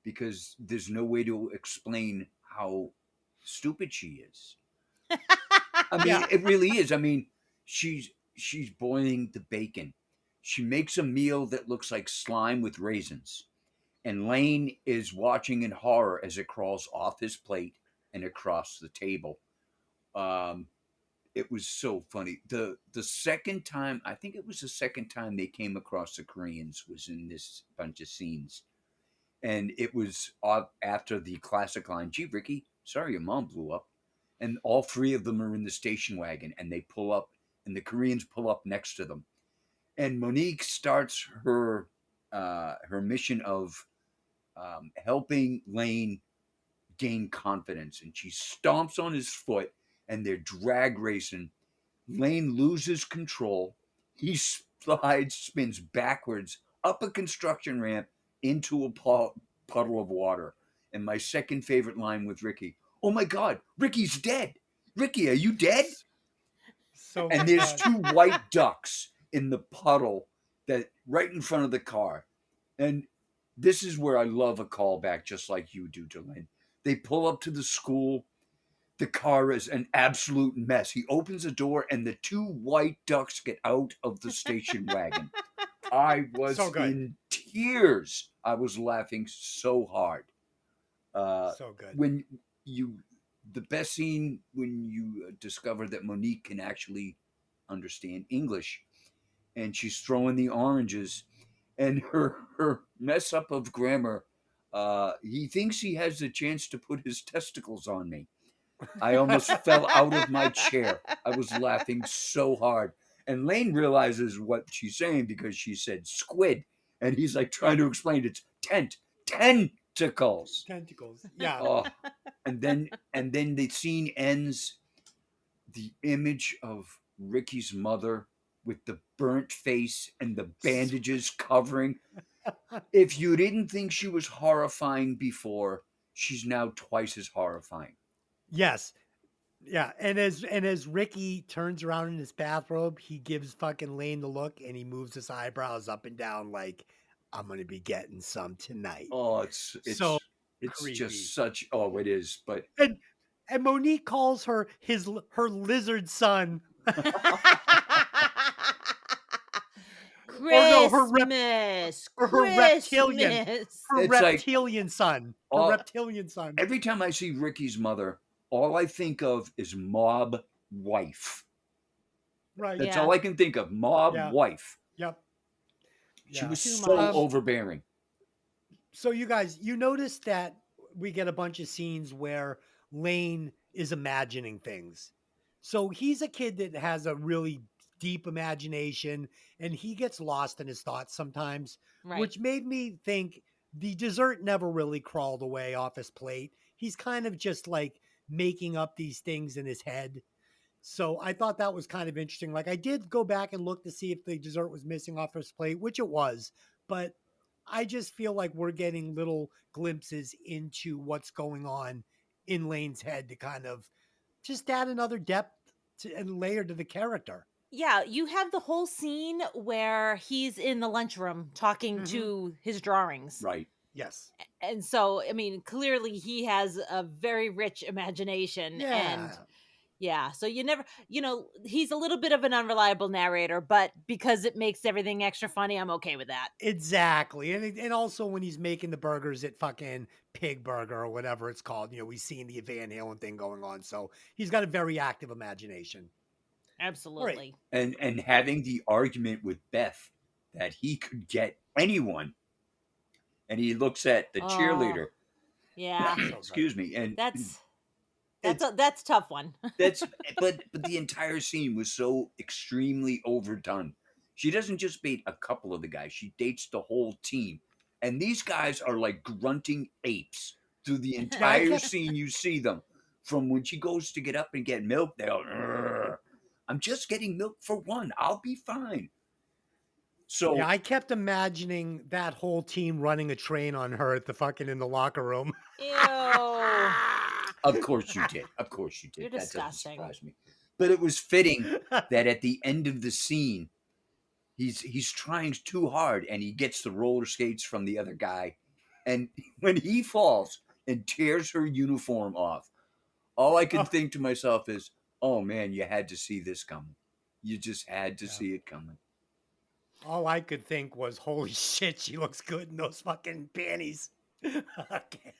because there's no way to explain how stupid she is. I mean, Yeah. it really is. I mean, she's boiling the bacon. She makes a meal that looks like slime with raisins. And Lane is watching in horror as it crawls off his plate and across the table. Um, it was so funny. The second time, I think it was the second time they came across the Koreans, was in this bunch of scenes. And it was after the classic line, "Gee, Ricky, sorry your mom blew up." And all three of them are in the station wagon, and they pull up, and the Koreans pull up next to them. And Monique starts her mission of helping Lane gain confidence, and she stomps on his foot, and they're drag racing. Lane loses control. He spins backwards up a construction ramp into a puddle of water. And my second favorite line with Ricky: "Oh my God, Ricky's dead. Ricky, are you dead?" So And there's good. two white ducks in the puddle that right in front of the car. And this is where I love a callback, just like you do, Delane. They pull up to the school. The car is an absolute mess. He opens the door, and the two white ducks get out of the station wagon. I was So good. in tears. I was laughing so hard. So good. When the best scene when you discover that Monique can actually understand English, and she's throwing the oranges, and her mess up of grammar. He thinks he has a chance to put his testicles on me. I almost fell out of my chair. I was laughing so hard. And Lane realizes what she's saying because she said squid. And he's like trying to explain it's tentacles. Tentacles. Yeah. Oh, and then the scene ends. The image of Ricky's mother with the burnt face and the bandages covering. If you didn't think she was horrifying before, she's now twice as horrifying. Yes. Yeah. And as Ricky turns around in his bathrobe, he gives fucking Lane the look, and he moves his eyebrows up and down like, I'm gonna be getting some tonight. Oh, it's So it's creepy. just such, oh, it is. But And Monique calls her her lizard son. no, her reptilian. Christmas. Her It's like- reptilian son. Her Oh, reptilian son. every time I see Ricky's mother, all I think of is mob wife. Right. That's Yeah. all I can think of. Mob Yeah. wife. Yep. She Yeah. was Too so much. overbearing. So you guys, you notice that we get a bunch of scenes where Lane is imagining things. So he's a kid that has a really deep imagination, and he gets lost in his thoughts sometimes, Right. which made me think the dessert never really crawled away off his plate. He's kind of just like making up these things in his head. So I thought that was kind of interesting. Like, I did go back and look to see if the dessert was missing off his plate, which it was, but I just feel like we're getting little glimpses into what's going on in Lane's head to kind of just add another depth and layer to the character. Yeah, you have the whole scene where he's in the lunchroom talking Mhm. to his drawings. Right. Yes. And so, I mean, clearly he has a very rich imagination. Yeah. And yeah, so you never, he's a little bit of an unreliable narrator, but because it makes everything extra funny, I'm okay with that. Exactly. And also when he's making the burgers at fucking Pig Burger or whatever it's called, we've seen the Van Halen thing going on. So he's got a very active imagination. Absolutely. And having the argument with Beth that he could get anyone. And he looks at the Oh, cheerleader. Yeah. So good. Excuse me. And That's That's a tough one. but the entire scene was so extremely overdone. She doesn't just date a couple of the guys; she dates the whole team, and these guys are like grunting apes through the entire scene. You see them from when she goes to get up and get milk. They're all, "Urgh, I'm just getting milk for one. I'll be fine." So Yeah, I kept imagining that whole team running a train on her at in the locker room. Ew. of course you did. Of course you did. You're That doesn't disgusting. surprise me. But it was fitting that at the end of the scene, he's trying too hard and he gets the roller skates from the other guy. And when he falls and tears her uniform off, all I can think to myself is, oh man, you had to see this coming. You just had to see it coming. All I could think was, holy shit, she looks good in those fucking panties. Okay.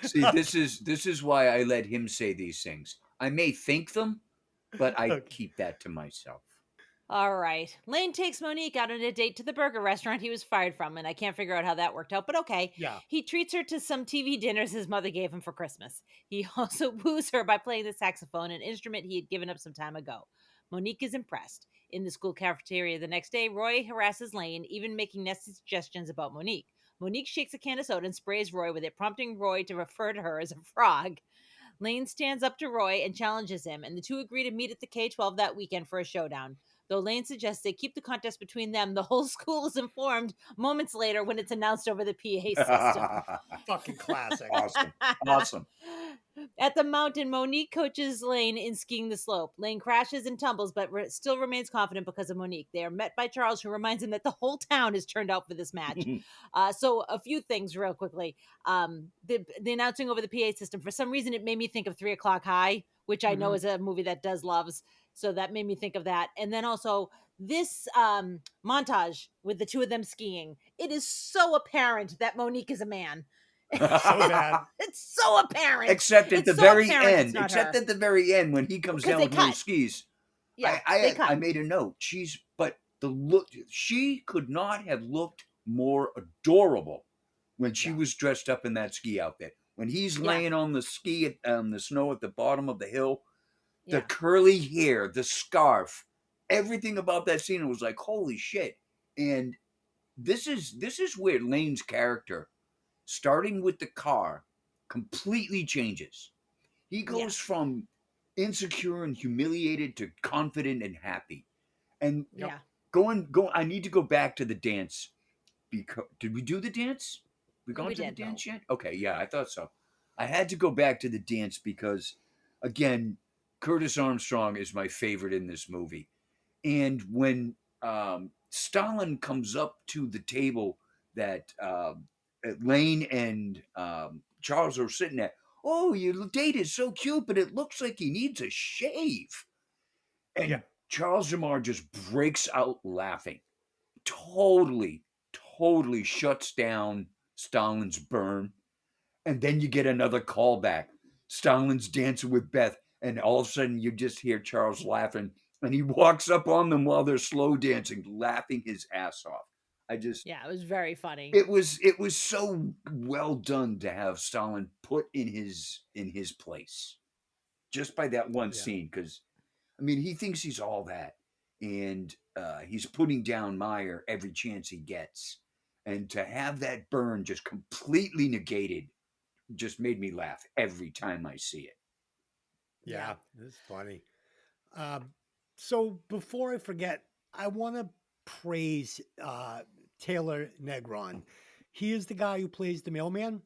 See, this is why I let him say these things. I may think them, but I keep that to myself. All right. Lane takes Monique out on a date to the burger restaurant he was fired from, and I can't figure out how that worked out, but okay. Yeah. He treats her to some TV dinners his mother gave him for Christmas. He also woos her by playing the saxophone, an instrument he had given up some time ago. Monique is impressed. In the school cafeteria the next day, Roy harasses Lane, even making nasty suggestions about Monique. Monique shakes a can of soda and sprays Roy with it, prompting Roy to refer to her as a frog. Lane stands up to Roy and challenges him, and the two agree to meet at the K-12 that weekend for a showdown. Though Lane suggests they keep the contest between them, the whole school is informed moments later when it's announced over the PA system. Fucking classic. Awesome. At the mountain, Monique coaches Lane in skiing the slope. Lane crashes and tumbles, but still remains confident because of Monique. They are met by Charles, who reminds him that the whole town is turned out for this match. So a few things real quickly. The announcing over the PA system, for some reason, it made me think of 3 O'Clock High, which I know is a movie that Des loves. So that made me think of that. And then also this montage with the two of them skiing. It is so apparent that Monique is a man. So bad. It's so apparent. Except at the It's so very apparent end. it's not Except her. at the very end when he comes 'Cause down they with little cut. skis. Yeah, they cut. I made a note. But the look, she could not have looked more adorable when she was dressed up in that ski outfit. When he's laying on the ski on the snow at the bottom of the hill, the curly hair, the scarf, everything about that scene was like, holy shit. And this is where Lane's character, starting with the car, completely changes. He goes from insecure and humiliated to confident and happy. And I need to go back to the dance. Because did we do the dance? We gone to the dance yet? Okay, yeah, I thought so. I had to go back to the dance because, again, Curtis Armstrong is my favorite in this movie. And when Stalin comes up to the table that Lane and Charles are sitting at, oh, your date is so cute, but it looks like he needs a shave. And Charles Jamar just breaks out laughing. Totally shuts down Stalin's burn. And then you get another callback. Stalin's dancing with Beth. And all of a sudden you just hear Charles laughing. And he walks up on them while they're slow dancing, laughing his ass off. It was very funny. It was so well done to have Stalin put in his place just by that one scene. Because, I mean, he thinks he's all that. And he's putting down Meyer every chance he gets. And to have that burn just completely negated just made me laugh every time I see it. Yeah, it's funny. So before I forget, I want to praise Taylor Negron. He is the guy who plays the mailman.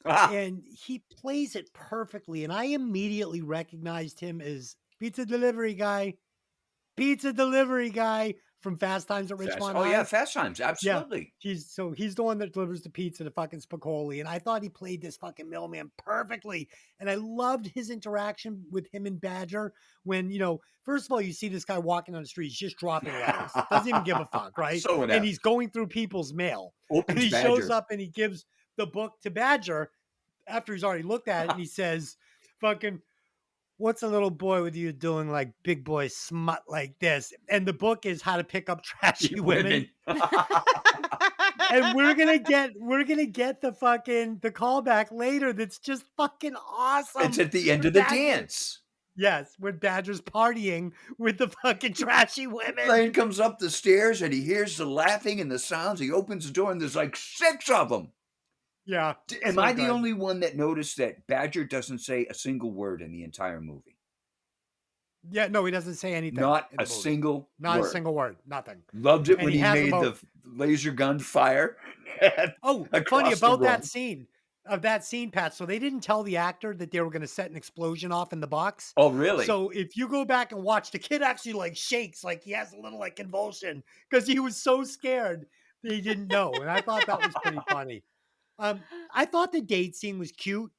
And he plays it perfectly. And I immediately recognized him as pizza delivery guy from Fast Times at Ridgemont High. Oh yeah, Fast Times, absolutely. Yeah, he's the one that delivers the pizza to fucking Spicoli, and I thought he played this fucking mailman perfectly. And I loved his interaction with him and Badger when, first of all, you see this guy walking on the street, he's just dropping letters, doesn't even give a fuck, right? And he's going through people's mail, and he shows up and he gives the book to Badger after he's already looked at it, and he says, fucking, what's a little boy with you doing like big boy smut like this? And the book is How to Pick Up Trashy Women. And we're gonna get the callback later that's just fucking awesome. It's at the end With of the Badger. dance. Yes, when Badger's partying with the fucking trashy women. Lane comes up the stairs and he hears the laughing and the sounds. He opens the door and there's like 6 of them. Yeah. Am so I the good. only one that noticed that Badger doesn't say a single word in the entire movie? Yeah, no, he doesn't say anything. Not in the a movie. single Not word. a single word. Nothing. Loved it And when he he has made them the laser gun fire. Oh, across funny the about that room. scene, Pat. So they didn't tell the actor that they were going to set an explosion off in the box. Oh, really? So if you go back and watch, the kid actually like shakes, like he has a little like convulsion because he was so scared that he didn't know. And I thought that was pretty funny. I thought the date scene was cute.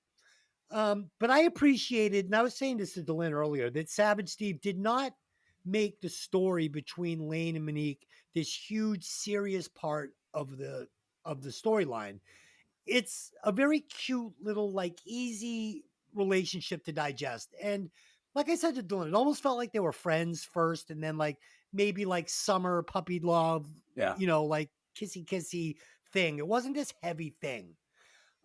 But I appreciated, and I was saying this to Delin earlier, that Savage Steve did not make the story between Lane and Monique this huge, serious part of the storyline. It's a very cute little, like, easy relationship to digest. And like I said to Dylan, it almost felt like they were friends first, and then like maybe like summer puppy love, Yeah. like kissy thing. It wasn't this heavy thing.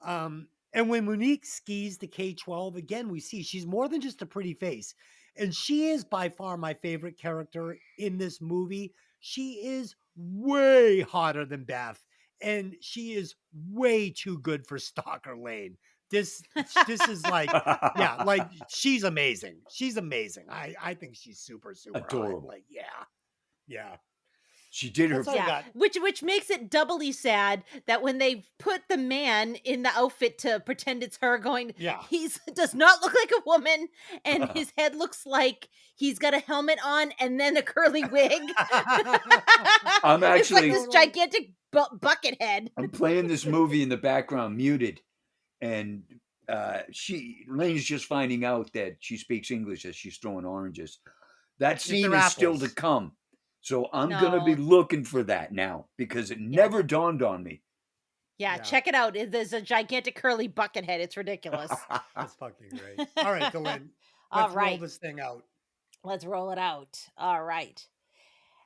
And when Monique skis the K-12, again, we see she's more than just a pretty face. And she is by far my favorite character in this movie. She is way hotter than Beth. And she is way too good for Stalker Lane. This is like, yeah, like she's amazing. She's amazing. I think she's super hot. Adorable. Like, yeah. She did her. That's all I got. Which makes it doubly sad that when they put the man in the outfit to pretend it's her going, he's does not look like a woman, and his head looks like he's got a helmet on and then a curly wig. I'm it's like actually this gigantic bucket head. I'm playing this movie in the background, muted, and Lane's just finding out that she speaks English as she's throwing oranges. That scene is still to come. So I'm going to be looking for that now because it never dawned on me. Yeah, check it out. There's a gigantic curly bucket head. It's ridiculous. That's fucking great. All right, Dylan. Let's roll this thing out. Let's roll it out. All right.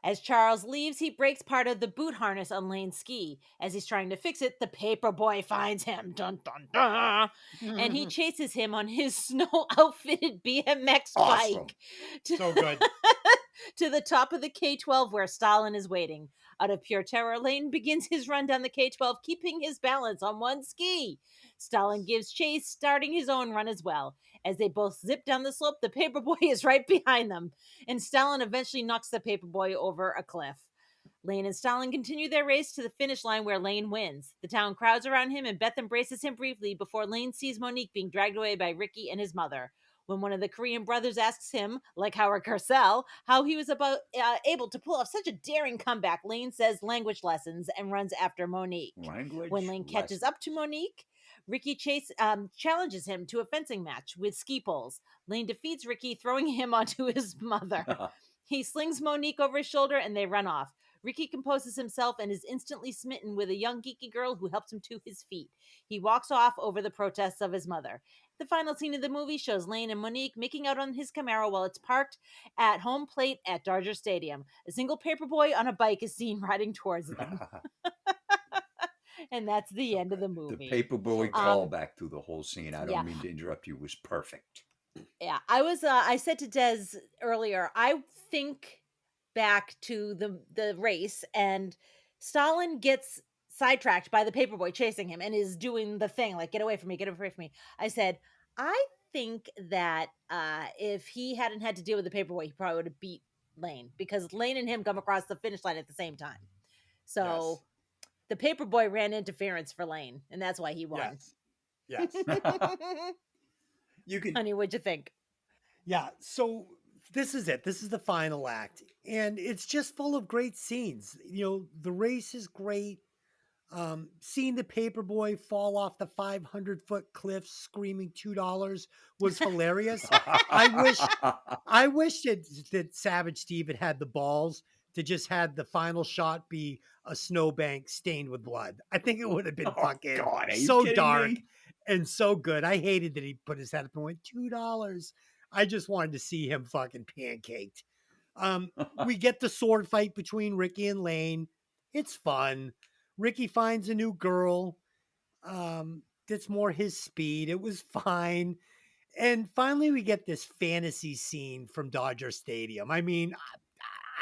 As Charles leaves, he breaks part of the boot harness on Lane's ski. As he's trying to fix it, the paper boy finds him. Dun, dun, dun. And he chases him on his snow-outfitted BMX bike. So good. To the top of the K-12 where Stalin is waiting. Out of pure terror, Lane begins his run down the K-12, keeping his balance on one ski. Stalin gives chase, starting his own run as well. As they both zip down the slope, the paperboy is right behind them, and Stalin eventually knocks the paperboy over a cliff. Lane and Stalin continue their race to the finish line where Lane wins. The town crowds around him, and Beth embraces him briefly before Lane sees Monique being dragged away by Ricky and his mother. When one of the Korean brothers asks him, like Howard Cosell, how he was able to pull off such a daring comeback, Lane says language lessons and runs after Monique. When Lane catches up to Monique, Ricky challenges him to a fencing match with ski poles. Lane defeats Ricky, throwing him onto his mother. He slings Monique over his shoulder and they run off. Ricky composes himself and is instantly smitten with a young geeky girl who helps him to his feet. He walks off over the protests of his mother. The final scene of the movie shows Lane and Monique making out on his Camaro while it's parked at home plate at Dodger Stadium. A single paperboy on a bike is seen riding towards them. And that's the end of the movie. The paperboy callback through the whole scene. I don't mean to interrupt you. Was perfect. Yeah, I said to Des earlier, I think back to the race, and Stalin gets sidetracked by the paperboy chasing him and is doing the thing like, get away from me. I said, I think that if he hadn't had to deal with the paperboy, he probably would have beat Lane, because Lane and him come across the finish line at the same time. So the paperboy ran interference for Lane, and that's why he won. Yes. Honey, what'd you think? Yeah, so this is it. This is the final act, and it's just full of great scenes. The race is great. Seeing the paperboy fall off the 500-foot cliff screaming $2 was hilarious. I wish that Savage Steve had the balls to just have the final shot be a snowbank stained with blood. I think it would have been fucking so dark and so good. I hated that he put his head up and went $2. I just wanted to see him fucking pancaked. We get the sword fight between Ricky and Lane. It's fun. Ricky finds a new girl. That's more his speed. It was fine. And finally, we get this fantasy scene from Dodger Stadium. I mean,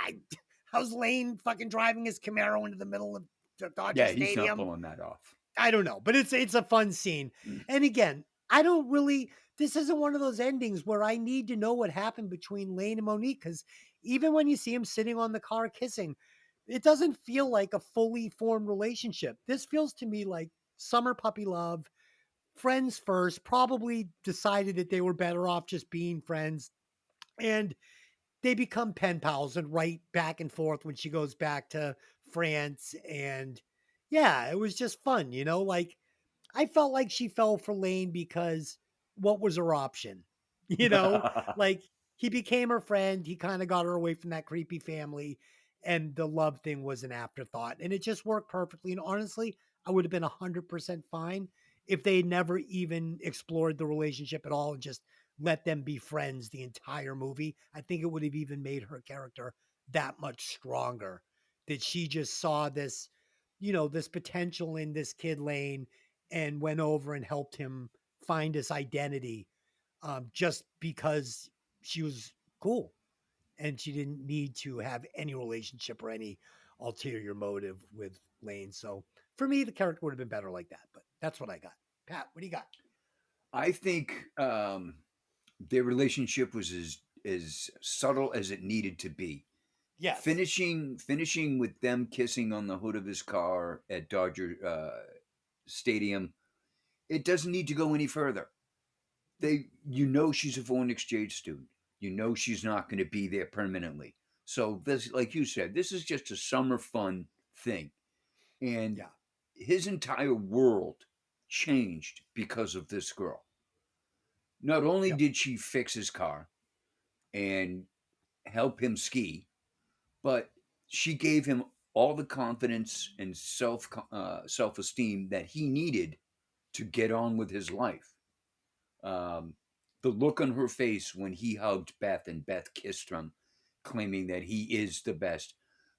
I how's Lane fucking driving his Camaro into the middle of the Dodger Yeah, he's not Stadium? pulling that off. I don't know, but it's a fun scene. And again, I don't really. This isn't one of those endings where I need to know what happened between Lane and Monique, because even when you see him sitting on the car kissing, it doesn't feel like a fully formed relationship. This feels to me like summer puppy love, friends first, probably decided that they were better off just being friends. And they become pen pals and write back and forth when she goes back to France. And yeah, it was just fun, like I felt like she fell for Lane because what was her option? Like he became her friend. He kind of got her away from that creepy family, and the love thing was an afterthought. And it just worked perfectly. And honestly, I would have been 100% fine if they never even explored the relationship at all and just let them be friends the entire movie. I think it would have even made her character that much stronger, that she just saw this, this potential in this kid Lane and went over and helped him find his identity, just because she was cool and she didn't need to have any relationship or any ulterior motive with Lane. So for me, the character would have been better like that, but that's what I got. Pat, what do you got? I think their relationship was as subtle as it needed to be. Yes. Finishing with them kissing on the hood of his car at Dodger Stadium. It doesn't need to go any further. She's a foreign exchange student. She's not going to be there permanently. So this, like you said, this is just a summer fun thing. And his entire world changed because of this girl. Not only did she fix his car and help him ski, but she gave him all the confidence and self-esteem that he needed to get on with his life. The look on her face when he hugged Beth and Beth kissed him, claiming that he is the best.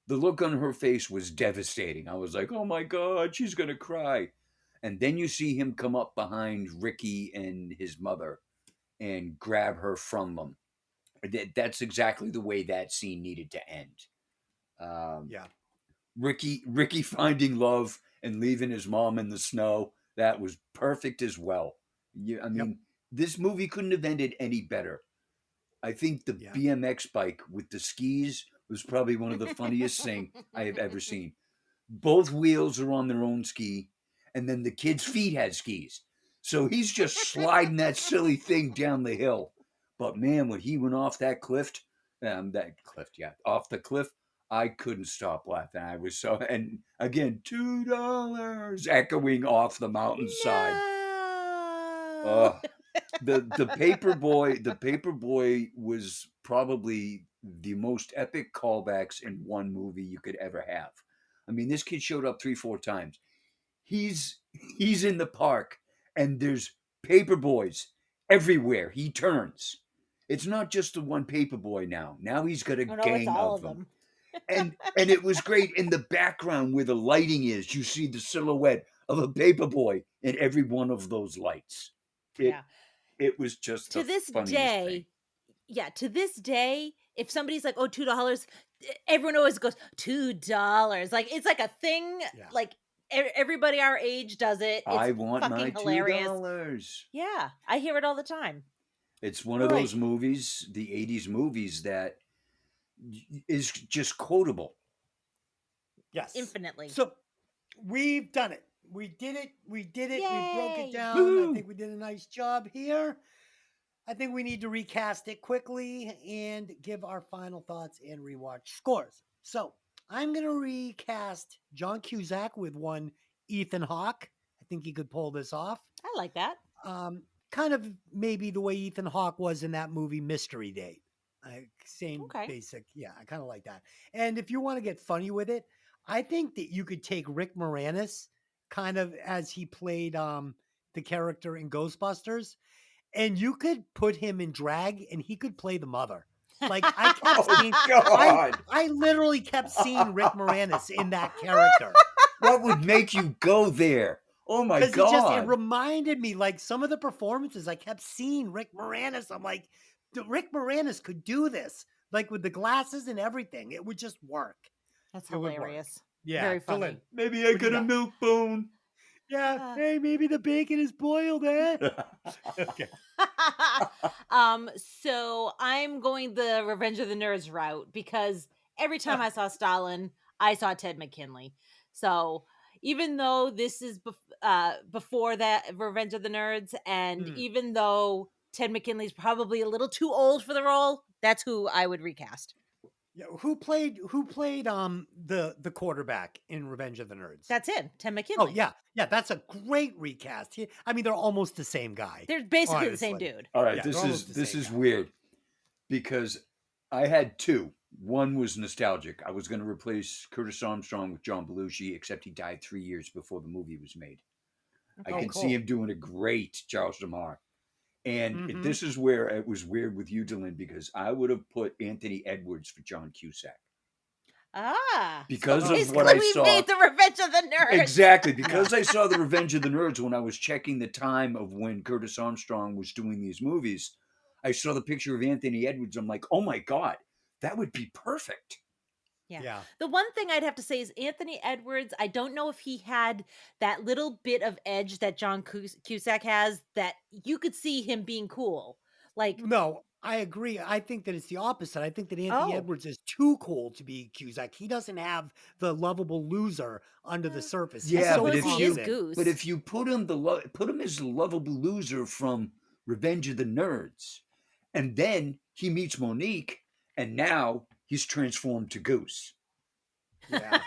The look on her face was devastating. I was like, oh my God, she's going to cry. And then you see him come up behind Ricky and his mother and grab her from them. That's exactly the way that scene needed to end. Ricky finding love and leaving his mom in the snow, that was perfect as well. This movie couldn't have ended any better. I think the BMX bike with the skis was probably one of the funniest things I have ever seen. Both wheels are on their own ski, and then the kid's feet had skis. So he's just sliding that silly thing down the hill. But man, when he went off that cliff, off the cliff, I couldn't stop laughing. I was so, and again, $2 echoing off the mountainside. The Paperboy was probably the most epic callbacks in one movie you could ever have. I mean, this kid showed up 3-4 times. He's in the park, and there's Paperboys everywhere he turns. It's not just the one Paperboy now. Now he's got a gang of them. And it was great. In the background where the lighting is, you see the silhouette of a Paperboy in every one of those lights. It was just to this day. Yeah, to this day, if somebody's like, "Oh, $2," everyone always goes $2. Like it's like a thing. Yeah. Like everybody our age does it. It's I want my hilarious. $2. Yeah, I hear it all the time. It's one of those movies, the 80s movies, that is just quotable. Yes. Infinitely. So we've done it. We did it. Yay. We broke it down. Woo. I think we did a nice job here. I think we need to recast it quickly and give our final thoughts and rewatch scores. So I'm going to recast John Cusack with one Ethan Hawke. I think he could pull this off. I like that. Kind of maybe the way Ethan Hawke was in that movie Mystery Date. Same basic. Yeah, I kind of like that. And if you want to get funny with it, I think that you could take Rick Moranis kind of as he played the character in Ghostbusters, and you could put him in drag and he could play the mother. Like I kept seeing, I literally kept seeing Rick Moranis in that character. What would make you go there? Oh my Because it God. reminded me, like, some of the performances I kept seeing Rick Moranis. I'm like, Rick Moranis could do this, like with the glasses and everything. It would just work. That's It would work. hilarious. Yeah, Very fill funny. in. Maybe I What do you got a got? milk bone. Yeah, Uh, hey, maybe the bacon is boiled, eh? Okay. so I'm going the Revenge of the Nerds route because every time I saw Stalin, I saw Ted McKinley. So even though this is before that Revenge of the Nerds, and Hmm. even though Ted McKinley's probably a little too old for the role, that's who I would recast. Yeah, who played the quarterback in Revenge of the Nerds? That's it, Ted Oh McKinley. yeah, that's a great recast. I mean, they're almost the same guy. They're basically the same Honestly. dude. All right, Yeah, this they're almost is the this same is guy. weird because I had two. One was nostalgic. I was going to replace Curtis Armstrong with John Belushi, except he died 3 years before the movie was made. I Oh, can cool. see him doing a great Charles DeMar. And Mhm. this is where it was weird with you, Dylan, because I would have put Anthony Edwards for John Cusack. Because So of what basically I we saw. made the Revenge of the Nerds. Exactly. Because I saw the Revenge of the Nerds when I was checking the time of when Curtis Armstrong was doing these movies. I saw the picture of Anthony Edwards. I'm like, oh my God, that would be perfect. Yeah. The one thing I'd have to say is Anthony Edwards, I don't know if he had that little bit of edge that John Cusack has, that you could see him being cool. Like, No, I agree. I think that it's the opposite. I think that Anthony oh, Edwards is too cool to be Cusack. He doesn't have the lovable loser under the surface. He's Yeah, so but suppose he is confident. Goose. but if you put him as the lovable loser from Revenge of the Nerds, and then he meets Monique, and now he's transformed to Goose. Yeah.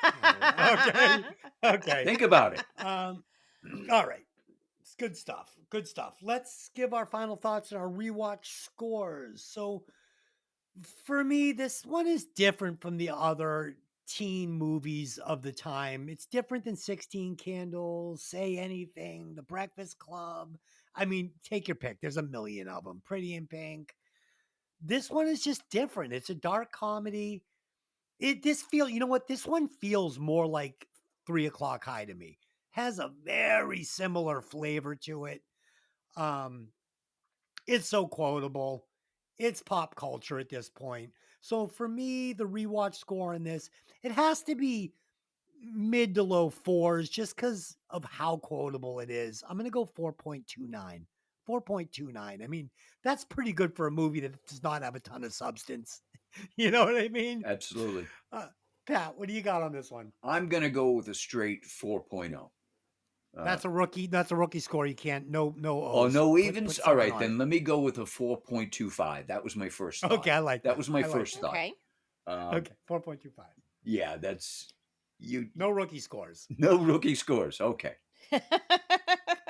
Okay. Okay. Think about it. All right. It's good stuff. Good stuff. Let's give our final thoughts and our rewatch scores. So for me, this one is different from the other teen movies of the time. It's different than 16 Candles, Say Anything, The Breakfast Club. I mean, take your pick. There's a million of them. Pretty in Pink. This one is just different. It's a dark comedy. You know what? This one feels more like 3 o'clock high to me. Has a very similar flavor to it. Um, it's so quotable. It's pop culture at this point. So for me, the rewatch score on this, it has to be mid to low fours just because of how quotable it is. I'm going to go 4.29. 4.29. I mean, that's pretty good for a movie that does not have a ton of substance. You know what I mean? Absolutely. Pat, what do you got on this one? I'm going to go with a straight 4.0. That's a rookie. That's a rookie score. You can't. No. Oh, O's. no Put evens? All something right, on then it. let me go with a 4.25. That was my first thought. Okay, I like That was my I like first that. thought. okay. Okay, 4.25. Yeah, that's you. No rookie scores. No rookie scores. Okay,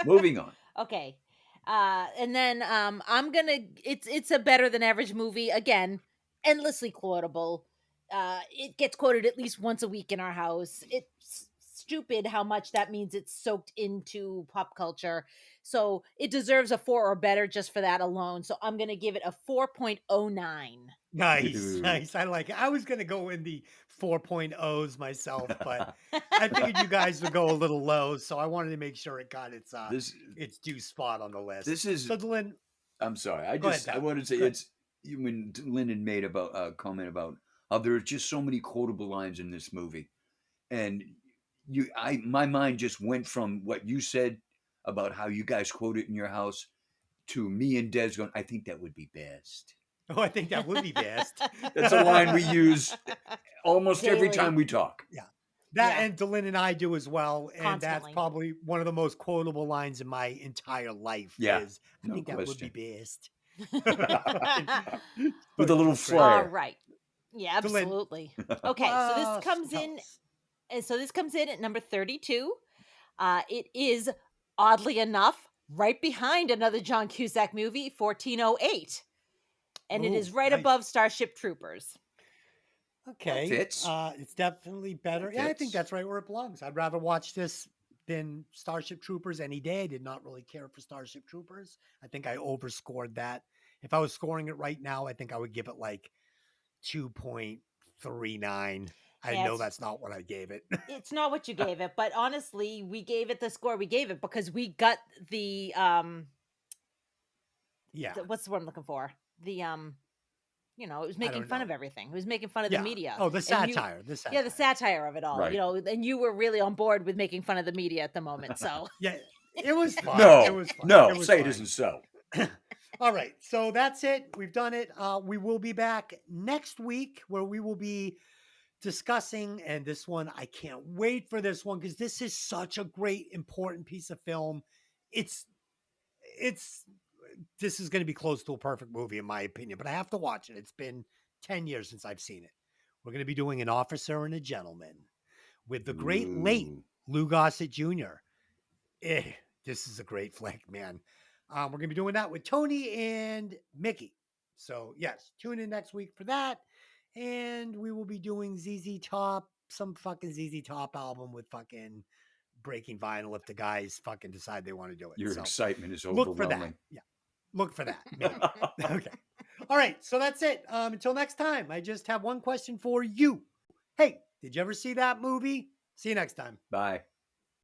moving on. Okay. And then I'm gonna it's a better than average movie. Again, endlessly quotable. It gets quoted at least once a week in our house. It's stupid how much that means it's soaked into pop culture. So it deserves a 4 or better just for that alone. So I'm gonna give it a 4.09. Nice, Dude. nice. I like it. I was gonna go in the 4.0s myself, but I figured you guys would go a little low, so I wanted to make sure it got its due spot on the list. This is. So, Dylan, I'm sorry. I Go ahead, just I Pat. wanted to say Go ahead. it's when Lyndon made about a comment about how there are just so many quotable lines in this movie, and my mind just went from what you said about how you guys quote it in your house to me and Des going, I think that would be best. Oh, I think that would be best. That's a line we use almost every Daily. time we talk. That Yeah. and Dylan and I do as well, and that's Constantly. probably one of the most quotable lines in my entire life. Yeah, Is I no think that would be question. best. With a little That's flair. All right. Yeah, Dylan. absolutely. Okay, so this comes Tell in us. and so this comes in at number 32. It is oddly enough right behind another John Cusack movie, 1408. And it Ooh, is right nice. above Starship Troopers. Okay, fits. it's definitely better. That Yeah, I think fits. that's right where it belongs. I'd rather watch this than Starship Troopers any day. I did not really care for Starship Troopers. I think I overscored that. If I was scoring it right now, I think I would give it like 2.39. I Yeah, know that's not what I gave it. it's not what you gave it, but honestly, we gave it the score we gave it because we got the Yeah. what's the word I'm looking for? The it was I making don't fun know. of everything. It was making fun of the Yeah. media. Oh, the And satire. The satire. yeah, the satire of it all, Right. and you were really on board with making fun of the media at the moment. So Yeah. It was fun. No, It was fun. no, It was say fun. it isn't so. All right. So that's it. We've done it. We will be back next week where we will be discussing, and this one, I can't wait for this one because this is such a great, important piece of film. It's this is going to be close to a perfect movie in my opinion, but I have to watch it. It's been 10 years since I've seen it. We're going to be doing An Officer and a Gentleman with the great late Ooh. Lou Gossett Jr. This is a great flick, man. We're going to be doing that with Tony and Mikki. So, yes, tune in next week for that. And we will be doing ZZ Top, some fucking ZZ Top album with fucking breaking vinyl if the guys fucking decide they want to do it. Your So excitement is look for that. overwhelming. Yeah. Look for that. Maybe. Okay. All right. So that's it. Until next time, I just have one question for you. Hey, did you ever see that movie? See you next time. Bye.